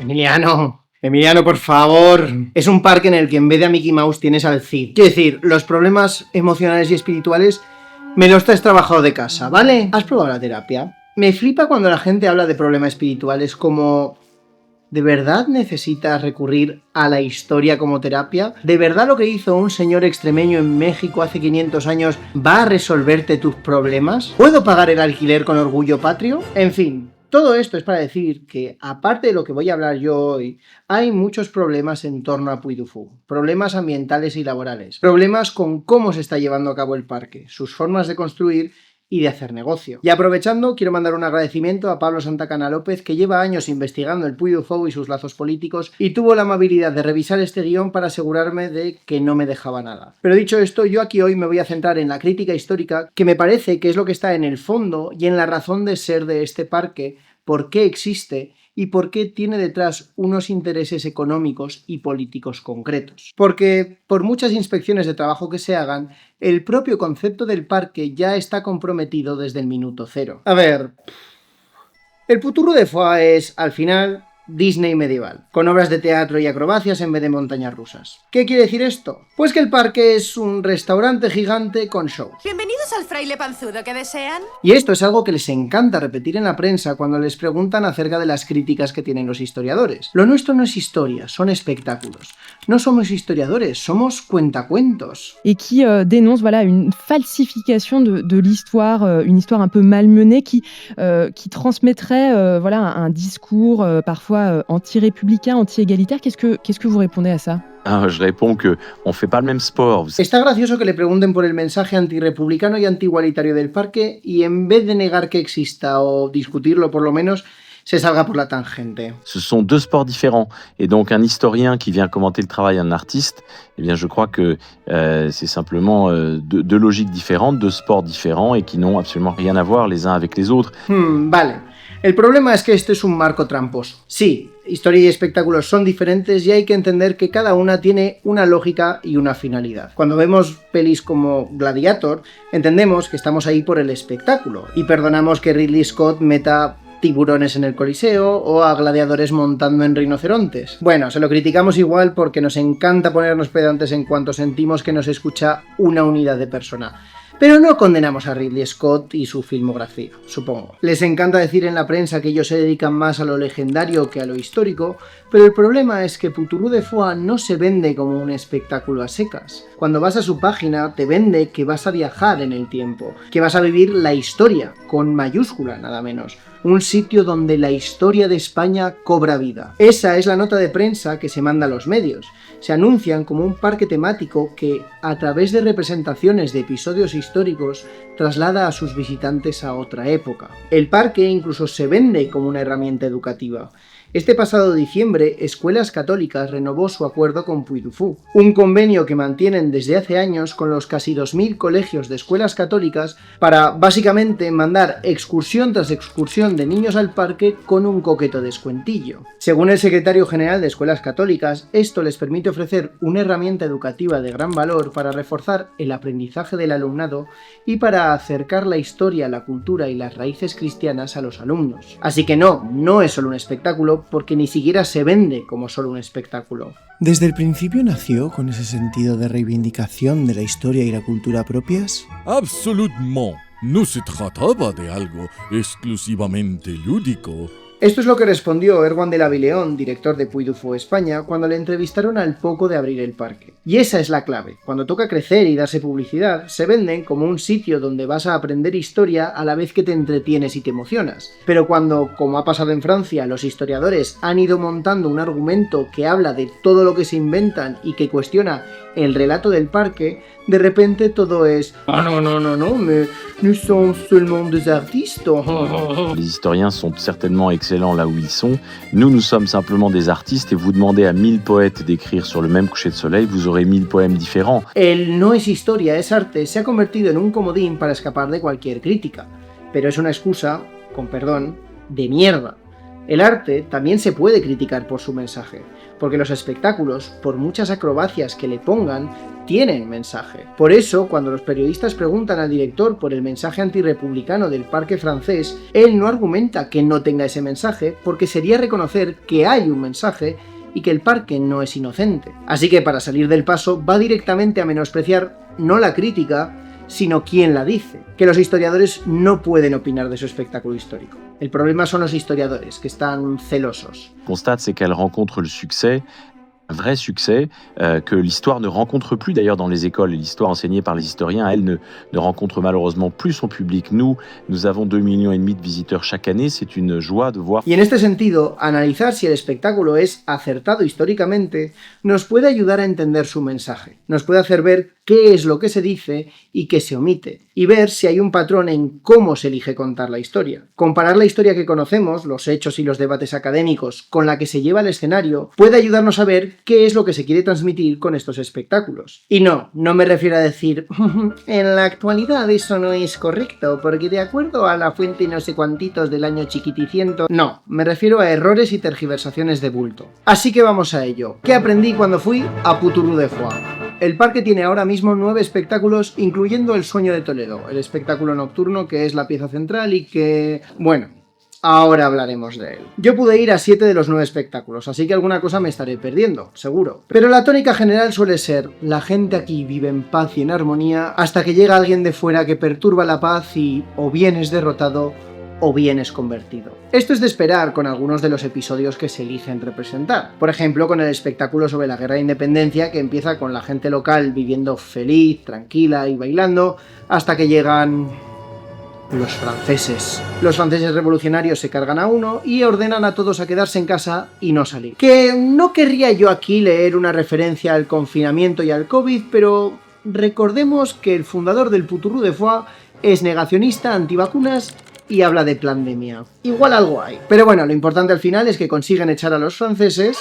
Emiliano, por favor. Es un parque en el que en vez de a Mickey Mouse tienes al Cid. Quiero decir, los problemas emocionales y espirituales me los traes trabajado de casa, ¿vale? ¿Has probado la terapia? Me flipa cuando la gente habla de problemas espirituales como... ¿De verdad necesitas recurrir a la historia como terapia? ¿De verdad lo que hizo un señor extremeño en México hace 500 años va a resolverte tus problemas? ¿Puedo pagar el alquiler con orgullo patrio? En fin, todo esto es para decir que, aparte de lo que voy a hablar yo hoy, hay muchos problemas en torno a Puy du Fou. Problemas ambientales y laborales. Problemas con cómo se está llevando a cabo el parque, sus formas de construir y de hacer negocio. Y aprovechando, quiero mandar un agradecimiento a Pablo Santacana López, que lleva años investigando el Puy du Fou y sus lazos políticos, y tuvo la amabilidad de revisar este guión para asegurarme de que no me dejaba nada. Pero dicho esto, yo aquí hoy me voy a centrar en la crítica histórica, que me parece que es lo que está en el fondo y en la razón de ser de este parque, por qué existe y por qué tiene detrás unos intereses económicos y políticos concretos. Porque, por muchas inspecciones de trabajo que se hagan, el propio concepto del parque ya está comprometido desde el minuto cero. A ver, el Puy du Fou es, al final, Disney medieval, con obras de teatro y acrobacias en vez de montañas rusas. ¿Qué quiere decir esto? Pues que el parque es un restaurante gigante con shows. Bienvenidos al fraile panzudo que desean. Y esto es algo que les encanta repetir en la prensa cuando les preguntan acerca de las críticas que tienen los historiadores. Lo nuestro no es historia, son espectáculos. No somos historiadores, somos cuentacuentos. Et qui dénonce voilà, une falsification de l'histoire, une histoire un peu malmenée qui transmettrait voilà, un discours parfois anti-républicain, anti-égalitaire. Qu'est-ce que vous répondez à ça? Je réponds que on fait pas le même sport. Está gracioso que le pregunten por el mensaje antirrepublicano y anti-igualitario del parque y en vez de negar que exista o discutirlo por lo menos, se salga por la tangente. Ce sont deux sports différents et donc un historien qui vient commenter le travail d'un artiste, eh bien je crois que c'est simplement deux logiques différentes, deux sports différents et qui n'ont absolument rien à voir les uns avec les autres. Vale. El problema es que este es un marco tramposo. Sí, historia y espectáculos son diferentes y hay que entender que cada una tiene una lógica y una finalidad. Cuando vemos pelis como Gladiator, entendemos que estamos ahí por el espectáculo y perdonamos que Ridley Scott meta tiburones en el Coliseo o a gladiadores montando en rinocerontes. Bueno, se lo criticamos igual porque nos encanta ponernos pedantes en cuanto sentimos que nos escucha una unidad de persona. Pero no condenamos a Ridley Scott y su filmografía, supongo. Les encanta decir en la prensa que ellos se dedican más a lo legendario que a lo histórico, pero el problema es que Puy du Fou no se vende como un espectáculo a secas. Cuando vas a su página te vende que vas a viajar en el tiempo, que vas a vivir la historia, con mayúscula nada menos. Un sitio donde la historia de España cobra vida. Esa es la nota de prensa que se manda a los medios. Se anuncian como un parque temático que, a través de representaciones de episodios históricos, traslada a sus visitantes a otra época. El parque incluso se vende como una herramienta educativa. Este pasado diciembre, Escuelas Católicas renovó su acuerdo con Puy du Fou, un convenio que mantienen desde hace años con los casi 2000 colegios de escuelas católicas para, básicamente, mandar excursión tras excursión de niños al parque con un coqueto descuentillo. Según el secretario general de Escuelas Católicas, esto les permite ofrecer una herramienta educativa de gran valor para reforzar el aprendizaje del alumnado y para acercar la historia, la cultura y las raíces cristianas a los alumnos. Así que no es solo un espectáculo, porque ni siquiera se vende como solo un espectáculo. ¿Desde el principio nació con ese sentido de reivindicación de la historia y la cultura propias? Absolument. No se trataba de algo exclusivamente lúdico. Esto es lo que respondió Erwan de la Vileón, director de Puy du Fou España, cuando le entrevistaron al poco de abrir el parque. Y esa es la clave. Cuando toca crecer y darse publicidad, se venden como un sitio donde vas a aprender historia a la vez que te entretienes y te emocionas. Pero cuando, como ha pasado en Francia, los historiadores han ido montando un argumento que habla de todo lo que se inventan y que cuestiona el relato del parque, de repente todo es mais nous sommes seulement des artistes. Les historiens sont certainement excellents là où ils sont. Nous sommes simplement des artistes et vous demandez à 1000 poètes d'écrire sur le même coucher de soleil, vous aurez 1000 poèmes différents. El no es historia, es arte se ha convertido en un comodín para escapar de cualquier crítica, pero es una excusa, con perdón, de mierda. El arte también se puede criticar por su mensaje, porque los espectáculos, por muchas acrobacias que le pongan, tienen mensaje. Por eso, cuando los periodistas preguntan al director por el mensaje antirrepublicano del parque francés, él no argumenta que no tenga ese mensaje, porque sería reconocer que hay un mensaje y que el parque no es inocente. Así que para salir del paso va directamente a menospreciar no la crítica, sino quién la dice, que los historiadores no pueden opinar de su espectáculo histórico. El problema son los historiadores, que están celosos. Constate, c'est qu'elle rencontre le succès, un vrai succès, que l'histoire ne rencontre plus d'ailleurs dans les écoles. L'histoire enseignée par les historiens, elle ne rencontre malheureusement plus son public. Nous avons 2,5 millions de visiteurs chaque année, c'est une joie de voir. Y en este sentido, analizar si el espectáculo es acertado históricamente nos puede ayudar a entender su mensaje. Nos puede hacer ver qué es lo que se dice y qué se omite, y ver si hay un patrón en cómo se elige contar la historia. Comparar la historia que conocemos, los hechos y los debates académicos, con la que se lleva al escenario, puede ayudarnos a ver qué es lo que se quiere transmitir con estos espectáculos. Y no me refiero a decir, en la actualidad eso no es correcto, porque de acuerdo a la fuente no sé cuantitos del año chiquiticiento, no, me refiero a errores y tergiversaciones de bulto. Así que vamos a ello. ¿Qué aprendí cuando fui a Poutourou de Foix? El parque tiene ahora mismo 9 espectáculos, incluyendo El Sueño de Toledo, el espectáculo nocturno que es la pieza central y que, bueno, ahora hablaremos de él. Yo pude ir a 7 de los 9 espectáculos, así que alguna cosa me estaré perdiendo, seguro. Pero la tónica general suele ser, la gente aquí vive en paz y en armonía hasta que llega alguien de fuera que perturba la paz y o bien es derrotado o bien es convertido. Esto es de esperar con algunos de los episodios que se eligen representar. Por ejemplo, con el espectáculo sobre la Guerra de Independencia, que empieza con la gente local viviendo feliz, tranquila y bailando, hasta que llegan los franceses. Los franceses revolucionarios se cargan a uno y ordenan a todos a quedarse en casa y no salir. Que no querría yo aquí leer una referencia al confinamiento y al COVID, pero recordemos que el fundador del Poutourou de Foix es negacionista, antivacunas y habla de pandemia. Igual algo hay. Pero bueno, lo importante al final es que consiguen echar a los franceses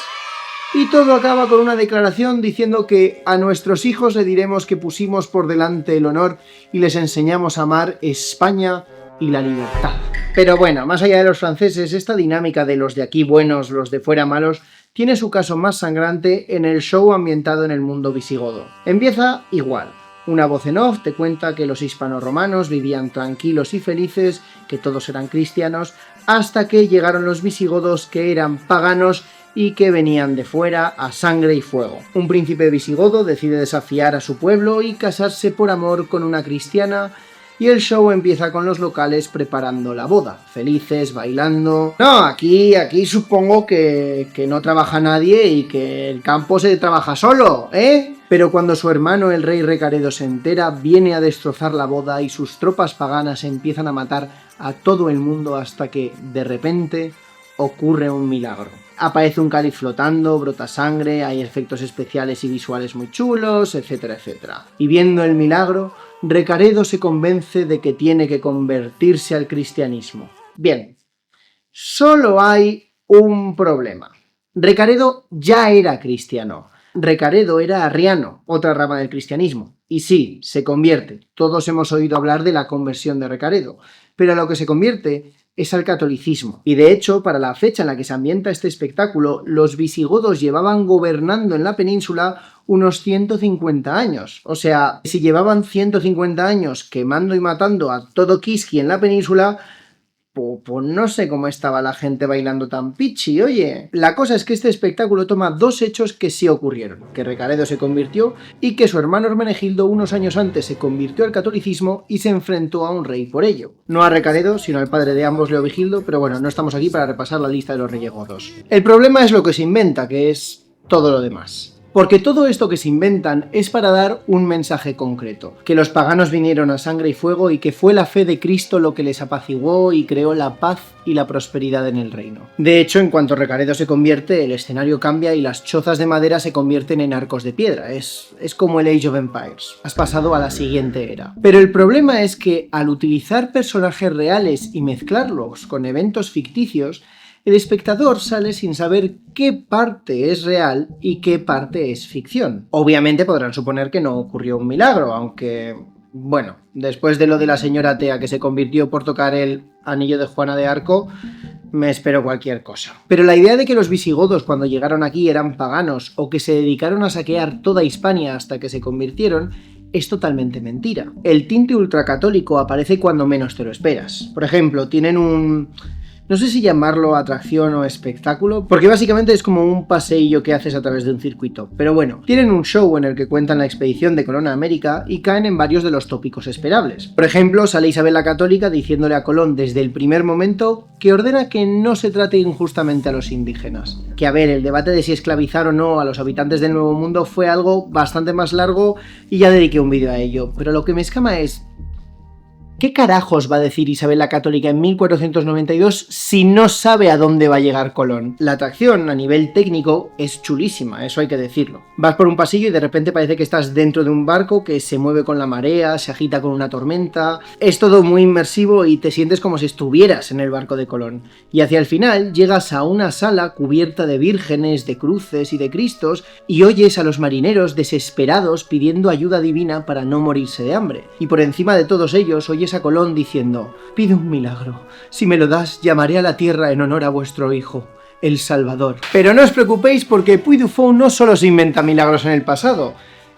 y todo acaba con una declaración diciendo que a nuestros hijos le diremos que pusimos por delante el honor y les enseñamos a amar España y la libertad. Pero bueno, más allá de los franceses, esta dinámica de los de aquí buenos, los de fuera malos, tiene su caso más sangrante en el show ambientado en el mundo visigodo. Empieza igual. Una voz en off te cuenta que los hispanoromanos vivían tranquilos y felices, que todos eran cristianos, hasta que llegaron los visigodos que eran paganos y que venían de fuera a sangre y fuego. Un príncipe visigodo decide desafiar a su pueblo y casarse por amor con una cristiana, y el show empieza con los locales preparando la boda, felices, bailando. No, aquí supongo que no trabaja nadie y que el campo se trabaja solo, ¿eh? Pero cuando su hermano el rey Recaredo se entera, viene a destrozar la boda y sus tropas paganas empiezan a matar a todo el mundo hasta que, de repente, ocurre un milagro. Aparece un cáliz flotando, brota sangre, hay efectos especiales y visuales muy chulos, etcétera, etcétera. Y viendo el milagro, Recaredo se convence de que tiene que convertirse al cristianismo. Bien, solo hay un problema. Recaredo ya era cristiano. Recaredo era arriano, otra rama del cristianismo. Y sí, se convierte. Todos hemos oído hablar de la conversión de Recaredo. Pero a lo que se convierte es al catolicismo. Y de hecho, para la fecha en la que se ambienta este espectáculo, los visigodos llevaban gobernando en la península unos 150 años. O sea, si llevaban 150 años quemando y matando a todo Quisqui en la península, pues no sé cómo estaba la gente bailando tan pichi, oye. La cosa es que este espectáculo toma 2 hechos que sí ocurrieron. Que Recaredo se convirtió y que su hermano Hermenegildo unos años antes se convirtió al catolicismo y se enfrentó a un rey por ello. No a Recaredo, sino al padre de ambos, Leovigildo, pero bueno, no estamos aquí para repasar la lista de los reyes godos. El problema es lo que se inventa, que es todo lo demás. Porque todo esto que se inventan es para dar un mensaje concreto, que los paganos vinieron a sangre y fuego y que fue la fe de Cristo lo que les apaciguó y creó la paz y la prosperidad en el reino. De hecho, en cuanto Recaredo se convierte, el escenario cambia y las chozas de madera se convierten en arcos de piedra. Es como el Age of Empires. Has pasado a la siguiente era. Pero el problema es que al utilizar personajes reales y mezclarlos con eventos ficticios, el espectador sale sin saber qué parte es real y qué parte es ficción. Obviamente podrán suponer que no ocurrió un milagro, aunque, bueno, después de lo de la señora atea que se convirtió por tocar el anillo de Juana de Arco, me espero cualquier cosa. Pero la idea de que los visigodos cuando llegaron aquí eran paganos o que se dedicaron a saquear toda Hispania hasta que se convirtieron es totalmente mentira. El tinte ultracatólico aparece cuando menos te lo esperas. Por ejemplo, tienen un... no sé si llamarlo atracción o espectáculo, porque básicamente es como un paseillo que haces a través de un circuito. Pero bueno, tienen un show en el que cuentan la expedición de Colón a América y caen en varios de los tópicos esperables. Por ejemplo, sale Isabel la Católica diciéndole a Colón desde el primer momento que ordena que no se trate injustamente a los indígenas. Que a ver, el debate de si esclavizar o no a los habitantes del Nuevo Mundo fue algo bastante más largo y ya dediqué un vídeo a ello. Pero lo que me escama es... ¿qué carajos va a decir Isabel la Católica en 1492 si no sabe a dónde va a llegar Colón? La atracción a nivel técnico es chulísima, eso hay que decirlo. Vas por un pasillo y de repente parece que estás dentro de un barco que se mueve con la marea, se agita con una tormenta... es todo muy inmersivo y te sientes como si estuvieras en el barco de Colón. Y hacia el final llegas a una sala cubierta de vírgenes, de cruces y de cristos y oyes a los marineros desesperados pidiendo ayuda divina para no morirse de hambre. Y por encima de todos ellos oyes a Colón diciendo: pido un milagro, si me lo das llamaré a la tierra en honor a vuestro hijo, el Salvador. Pero no os preocupéis porque Puy du Fou no solo se inventa milagros en el pasado,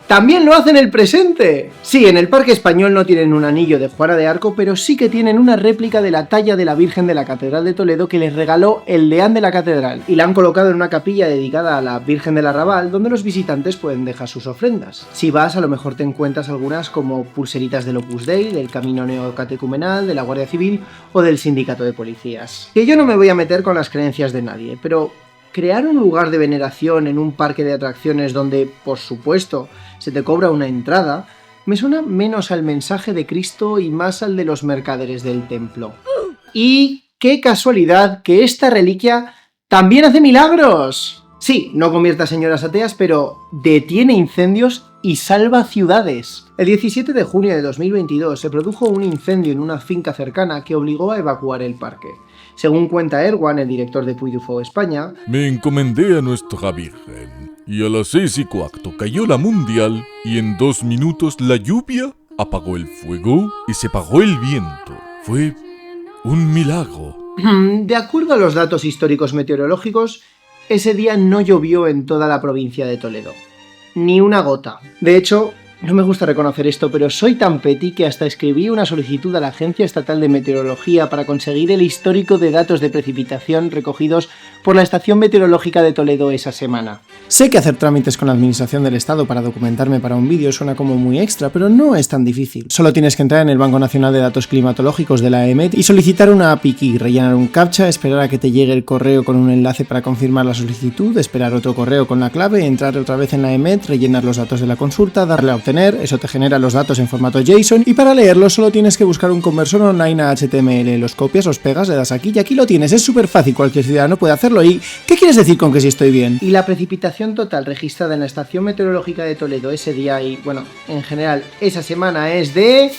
¡también lo hace en el presente! Sí, en el Parque Español no tienen un anillo de Juana de Arco, pero sí que tienen una réplica de la talla de la Virgen de la Catedral de Toledo que les regaló el deán de la catedral, y la han colocado en una capilla dedicada a la Virgen del Arrabal, donde los visitantes pueden dejar sus ofrendas. Si vas, a lo mejor te encuentras algunas como pulseritas del Opus Dei, del Camino Neocatecumenal, de la Guardia Civil o del Sindicato de Policías. Que yo no me voy a meter con las creencias de nadie, pero... crear un lugar de veneración en un parque de atracciones donde, por supuesto, se te cobra una entrada, me suena menos al mensaje de Cristo y más al de los mercaderes del templo. Y qué casualidad que esta reliquia también hace milagros. Sí, no convierte a señoras ateas, pero detiene incendios y salva ciudades. El 17 de junio de 2022 se produjo un incendio en una finca cercana que obligó a evacuar el parque. Según cuenta Erwan, el director de Puy du Fou España, me encomendé a nuestra Virgen, y a las 6:15 cayó la mundial, y en 2 minutos la lluvia apagó el fuego y se apagó el viento. Fue un milagro. De acuerdo a los datos históricos meteorológicos, ese día no llovió en toda la provincia de Toledo. Ni una gota. De hecho, no me gusta reconocer esto, pero soy tan petty que hasta escribí una solicitud a la Agencia Estatal de Meteorología para conseguir el histórico de datos de precipitación recogidos por la Estación Meteorológica de Toledo esa semana. Sé que hacer trámites con la Administración del Estado para documentarme para un vídeo suena como muy extra, pero no es tan difícil. Solo tienes que entrar en el Banco Nacional de Datos Climatológicos de la EMET y solicitar una API key, rellenar un captcha, esperar a que te llegue el correo con un enlace para confirmar la solicitud, esperar otro correo con la clave, entrar otra vez en la EMET, rellenar los datos de la consulta, darle a obtener, eso te genera los datos en formato JSON y para leerlos solo tienes que buscar un conversor online a HTML, los copias, los pegas, le das aquí y aquí lo tienes, es súper fácil, cualquier ciudadano puede hacerlo. ¿Y qué quieres decir con que si estoy bien? Y la precipitación total registrada en la Estación Meteorológica de Toledo ese día y, bueno, en general esa semana es de...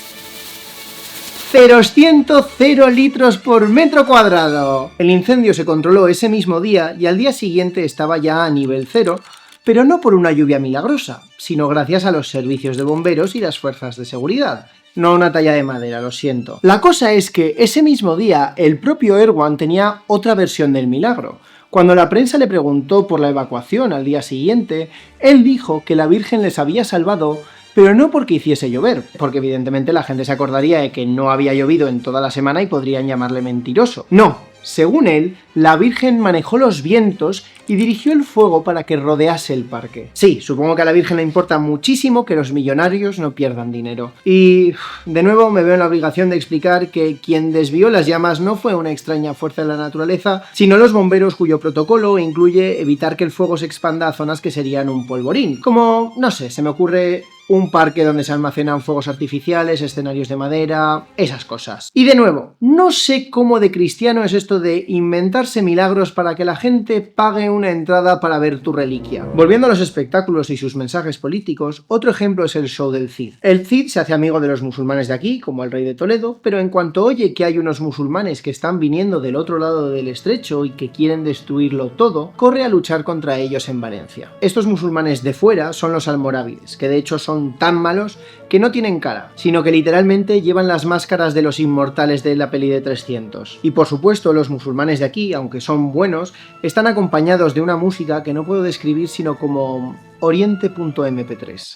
0,0 litros por metro cuadrado. El incendio se controló ese mismo día y al día siguiente estaba ya a nivel 0, pero no por una lluvia milagrosa, sino gracias a los servicios de bomberos y las fuerzas de seguridad. No una talla de madera, lo siento. La cosa es que ese mismo día el propio Erwan tenía otra versión del milagro. Cuando la prensa le preguntó por la evacuación al día siguiente, él dijo que la Virgen les había salvado, pero no porque hiciese llover, porque evidentemente la gente se acordaría de que no había llovido en toda la semana y podrían llamarle mentiroso. No, Según él, la Virgen manejó los vientos y dirigió el fuego para que rodease el parque. Sí, supongo que a la Virgen le importa muchísimo que los millonarios no pierdan dinero. Y, de nuevo, me veo en la obligación de explicar que quien desvió las llamas no fue una extraña fuerza de la naturaleza, sino los bomberos, cuyo protocolo incluye evitar que el fuego se expanda a zonas que serían un polvorín. Como, no sé, se me ocurre un parque donde se almacenan fuegos artificiales, escenarios de madera, esas cosas. Y de nuevo, no sé cómo de cristiano es esto de inventarse milagros para que la gente pague una entrada para ver tu reliquia. Volviendo a los espectáculos y sus mensajes políticos, otro ejemplo es el show del Cid. El Cid se hace amigo de los musulmanes de aquí, como el rey de Toledo, pero en cuanto oye que hay unos musulmanes que están viniendo del otro lado del estrecho y que quieren destruirlo todo, corre a luchar contra ellos en Valencia. Estos musulmanes de fuera son los almorávides, que de hecho son tan malos que no tienen cara, sino que literalmente llevan las máscaras de los inmortales de la peli de 300. Y por supuesto, los musulmanes de aquí, aunque son buenos, están acompañados de una música que no puedo describir sino como oriente.mp3.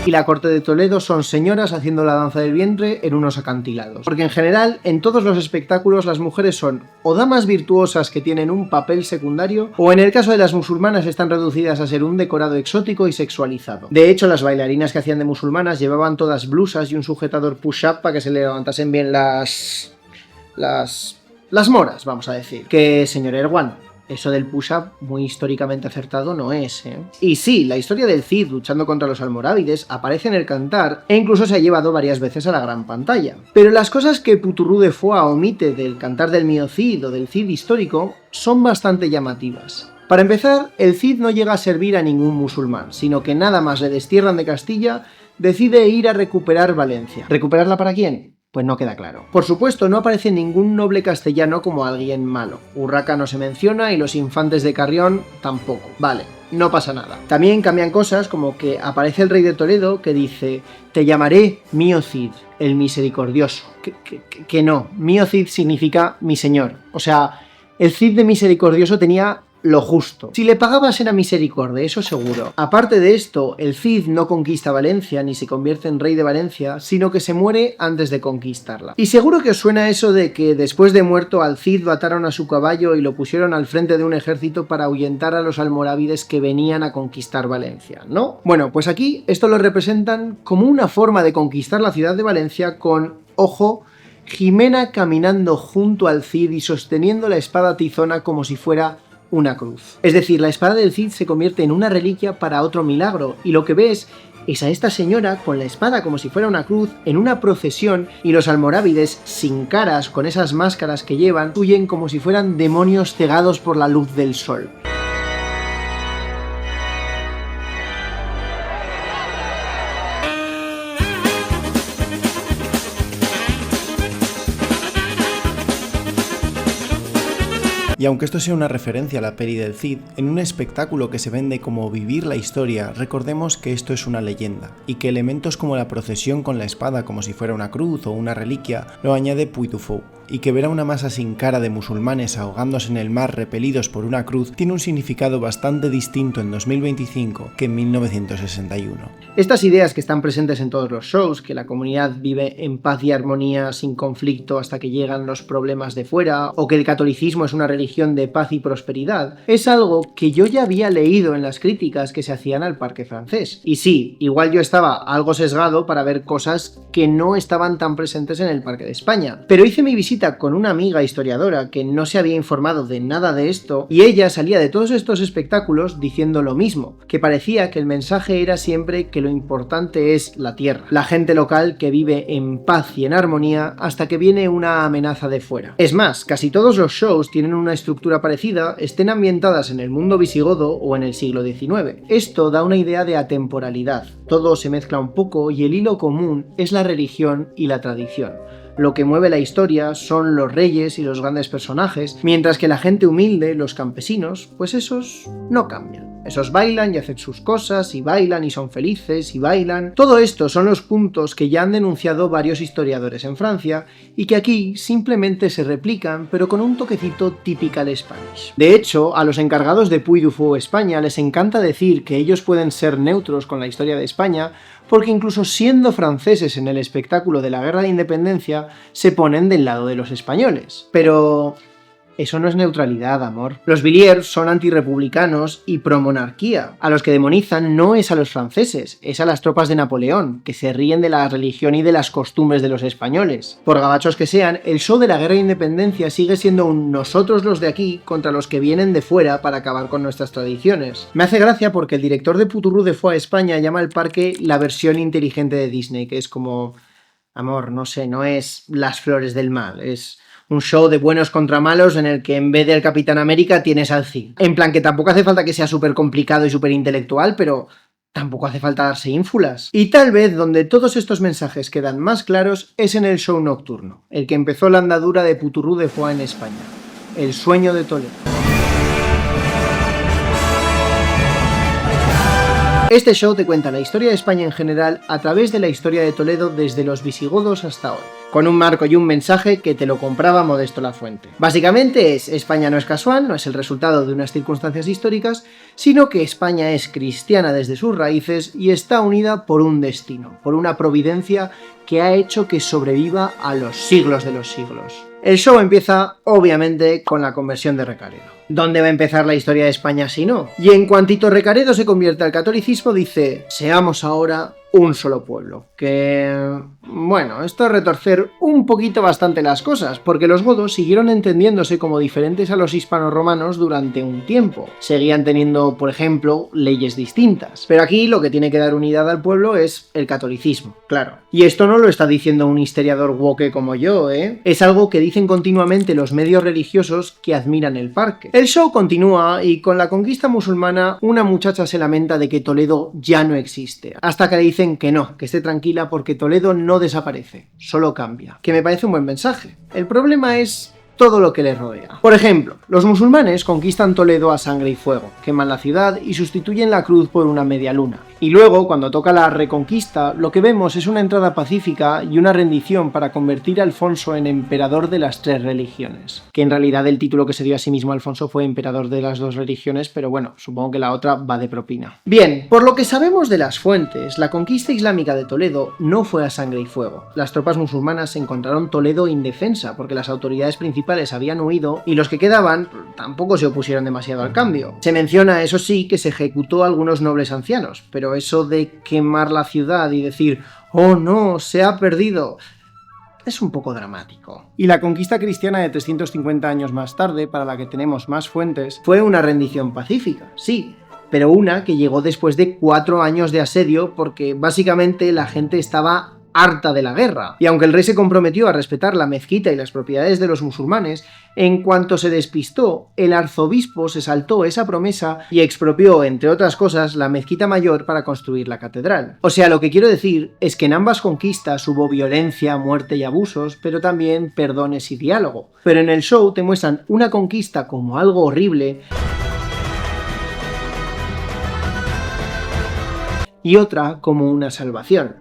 Y la corte de Toledo son señoras haciendo la danza del vientre en unos acantilados. Porque en general, en todos los espectáculos las mujeres son o damas virtuosas que tienen un papel secundario, o en el caso de las musulmanas están reducidas a ser un decorado exótico y sexualizado. De hecho, las bailarinas que hacían de musulmanas llevaban todas blusas y un sujetador push-up para que se le levantasen bien las moras, vamos a decir. Que, señor Erwan, eso del push-up muy históricamente acertado no es, ¿eh? Y sí, la historia del Cid luchando contra los almorávides aparece en el Cantar e incluso se ha llevado varias veces a la gran pantalla. Pero las cosas que Puturrú de Foix omite del Cantar del Mío Cid o del Cid histórico son bastante llamativas. Para empezar, el Cid no llega a servir a ningún musulmán, sino que nada más le destierran de Castilla, decide ir a recuperar Valencia. ¿Recuperarla para quién? Pues no queda claro. Por supuesto, no aparece ningún noble castellano como alguien malo. Urraca no se menciona y los infantes de Carrión tampoco. Vale, no pasa nada. También cambian cosas como que aparece el rey de Toledo que dice: te llamaré Mío Cid, el misericordioso. Que no, Mío Cid significa mi señor. O sea, el Cid de misericordioso tenía lo justo. Si le pagabas era misericordia, eso seguro. Aparte de esto, el Cid no conquista Valencia ni se convierte en rey de Valencia, sino que se muere antes de conquistarla. Y seguro que os suena eso de que después de muerto al Cid lo ataron a su caballo y lo pusieron al frente de un ejército para ahuyentar a los almorávides que venían a conquistar Valencia, ¿no? Bueno, pues aquí esto lo representan como una forma de conquistar la ciudad de Valencia con, ojo, Jimena caminando junto al Cid y sosteniendo la espada tizona como si fuera una cruz. Es decir, la espada del Cid se convierte en una reliquia para otro milagro, y lo que ves es a esta señora con la espada como si fuera una cruz en una procesión, y los almorávides sin caras, con esas máscaras que llevan, huyen como si fueran demonios cegados por la luz del sol. Y aunque esto sea una referencia a la peli del Cid, en un espectáculo que se vende como vivir la historia, recordemos que esto es una leyenda, y que elementos como la procesión con la espada como si fuera una cruz o una reliquia lo añade Puy du Fou, y que ver a una masa sin cara de musulmanes ahogándose en el mar repelidos por una cruz tiene un significado bastante distinto en 2025 que en 1961. Estas ideas que están presentes en todos los shows, que la comunidad vive en paz y armonía sin conflicto hasta que llegan los problemas de fuera, o que el catolicismo es una religión de paz y prosperidad, es algo que yo ya había leído en las críticas que se hacían al Parque Francés. Y sí, igual yo estaba algo sesgado para ver cosas que no estaban tan presentes en el Parque de España, pero hice mi visita con una amiga historiadora que no se había informado de nada de esto, y ella salía de todos estos espectáculos diciendo lo mismo, que parecía que el mensaje era siempre que lo importante es la tierra, la gente local que vive en paz y en armonía hasta que viene una amenaza de fuera. Es más, casi todos los shows tienen una estructura parecida, estén ambientadas en el mundo visigodo o en el siglo XIX. Esto da una idea de atemporalidad, todo se mezcla un poco y el hilo común es la religión y la tradición. Lo que mueve la historia son los reyes y los grandes personajes, mientras que la gente humilde, los campesinos, pues esos no cambian. Esos bailan y hacen sus cosas, y bailan y son felices, y bailan. Todo esto son los puntos que ya han denunciado varios historiadores en Francia, y que aquí simplemente se replican, pero con un toquecito typical Spanish. De hecho, a los encargados de Puy du Fou España les encanta decir que ellos pueden ser neutros con la historia de España, porque incluso siendo franceses en el espectáculo de la Guerra de Independencia, se ponen del lado de los españoles. Pero eso no es neutralidad, amor. Los Villiers son antirrepublicanos y promonarquía. A los que demonizan no es a los franceses, es a las tropas de Napoleón, que se ríen de la religión y de las costumbres de los españoles. Por gabachos que sean, el show de la Guerra de Independencia sigue siendo un nosotros los de aquí contra los que vienen de fuera para acabar con nuestras tradiciones. Me hace gracia porque el director de Puturru de Fou España llama al parque la versión inteligente de Disney, que es como... Amor, no sé, no es Las Flores del Mal, es un show de buenos contra malos en el que en vez del Capitán América tienes al Cid. En plan que tampoco hace falta que sea súper complicado y súper intelectual, pero tampoco hace falta darse ínfulas. Y tal vez donde todos estos mensajes quedan más claros es en el show nocturno, el que empezó la andadura de Puturru de Fou en España, El Sueño de Toledo. Este show te cuenta la historia de España en general a través de la historia de Toledo desde los visigodos hasta hoy, con un marco y un mensaje que te lo compraba Modesto Lafuente. Básicamente es: España no es casual, no es el resultado de unas circunstancias históricas, sino que España es cristiana desde sus raíces y está unida por un destino, por una providencia que ha hecho que sobreviva a los siglos de los siglos. El show empieza, obviamente, con la conversión de Recaredo. ¿Dónde va a empezar la historia de España si no? Y en cuantito Recaredo se convierte al catolicismo, dice: seamos ahora un solo pueblo. Que... bueno, esto es retorcer un poquito bastante las cosas, porque los godos siguieron entendiéndose como diferentes a los hispano-romanos durante un tiempo. Seguían teniendo, por ejemplo, leyes distintas. Pero aquí lo que tiene que dar unidad al pueblo es el catolicismo, claro. Y esto no lo está diciendo un historiador woke como yo, ¿eh? Es algo que dicen continuamente los medios religiosos que admiran el parque. El show continúa y con la conquista musulmana una muchacha se lamenta de que Toledo ya no existe, hasta que le dicen que no, que esté tranquila porque Toledo no desaparece, solo cambia. Que me parece un buen mensaje. El problema es todo lo que le rodea. Por ejemplo, los musulmanes conquistan Toledo a sangre y fuego, queman la ciudad y sustituyen la cruz por una media luna. Y luego, cuando toca la reconquista, lo que vemos es una entrada pacífica y una rendición para convertir a Alfonso en emperador de las tres religiones. Que en realidad el título que se dio a sí mismo a Alfonso fue emperador de las dos religiones, pero bueno, supongo que la otra va de propina. Bien, por lo que sabemos de las fuentes, la conquista islámica de Toledo no fue a sangre y fuego. Las tropas musulmanas encontraron Toledo indefensa porque las autoridades principales habían huido y los que quedaban tampoco se opusieron demasiado al cambio. Se menciona, eso sí, que se ejecutó a algunos nobles ancianos, pero eso de quemar la ciudad y decir «oh no, se ha perdido», es un poco dramático. Y la conquista cristiana de 350 años más tarde, para la que tenemos más fuentes, fue una rendición pacífica, sí, pero una que llegó después de 4 años de asedio porque básicamente la gente estaba harta de la guerra. Y aunque el rey se comprometió a respetar la mezquita y las propiedades de los musulmanes, en cuanto se despistó, el arzobispo se saltó esa promesa y expropió, entre otras cosas, la mezquita mayor para construir la catedral. O sea, lo que quiero decir es que en ambas conquistas hubo violencia, muerte y abusos, pero también perdones y diálogo. Pero en el show te muestran una conquista como algo horrible y otra como una salvación.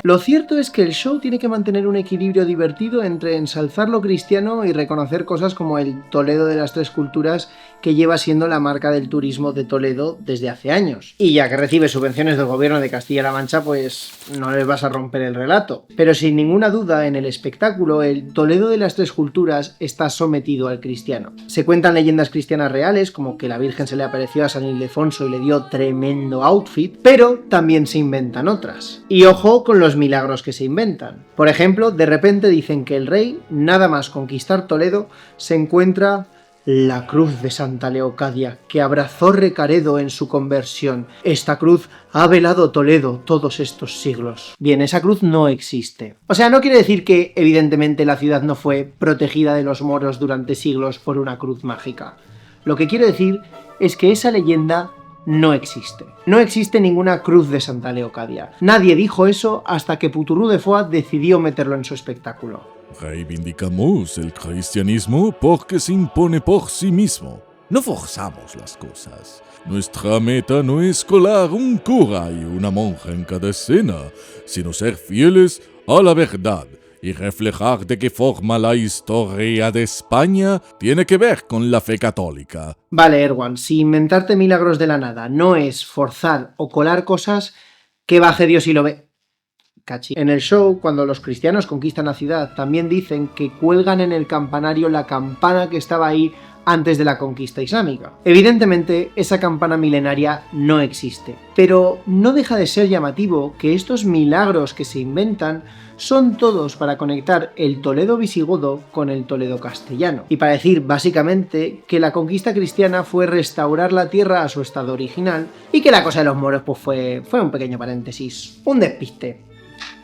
Lo cierto es que el show tiene que mantener un equilibrio divertido entre ensalzar lo cristiano y reconocer cosas como el Toledo de las tres culturas que lleva siendo la marca del turismo de Toledo desde hace años. Y ya que recibe subvenciones del gobierno de Castilla-La Mancha, pues no les vas a romper el relato. Pero sin ninguna duda, en el espectáculo, el Toledo de las tres culturas está sometido al cristiano. Se cuentan leyendas cristianas reales, como que la Virgen se le apareció a San Ildefonso y le dio tremendo outfit, pero también se inventan otras. Y ojo con los milagros que se inventan. Por ejemplo, de repente dicen que el rey, nada más conquistar Toledo, se encuentra la cruz de Santa Leocadia, que abrazó Recaredo en su conversión. Esta cruz ha velado Toledo todos estos siglos. Bien, esa cruz no existe. O sea, no quiere decir que, evidentemente, la ciudad no fue protegida de los moros durante siglos por una cruz mágica. Lo que quiero decir es que esa leyenda no existe. No existe ninguna cruz de Santa Leocadia. Nadie dijo eso hasta que Puturru de Fou decidió meterlo en su espectáculo. Reivindicamos el cristianismo porque se impone por sí mismo. No forzamos las cosas. Nuestra meta no es colar un cura y una monja en cada escena, sino ser fieles a la verdad y reflejar de qué forma la historia de España tiene que ver con la fe católica. Vale, Erwan, si inventarte milagros de la nada no es forzar o colar cosas, que baje Dios y lo ve. Cachi. En el show, cuando los cristianos conquistan la ciudad, también dicen que cuelgan en el campanario la campana que estaba ahí antes de la conquista islámica. Evidentemente, esa campana milenaria no existe, pero no deja de ser llamativo que estos milagros que se inventan son todos para conectar el Toledo visigodo con el Toledo castellano, y para decir básicamente que la conquista cristiana fue restaurar la tierra a su estado original y que la cosa de los moros pues fue un pequeño paréntesis, un despiste.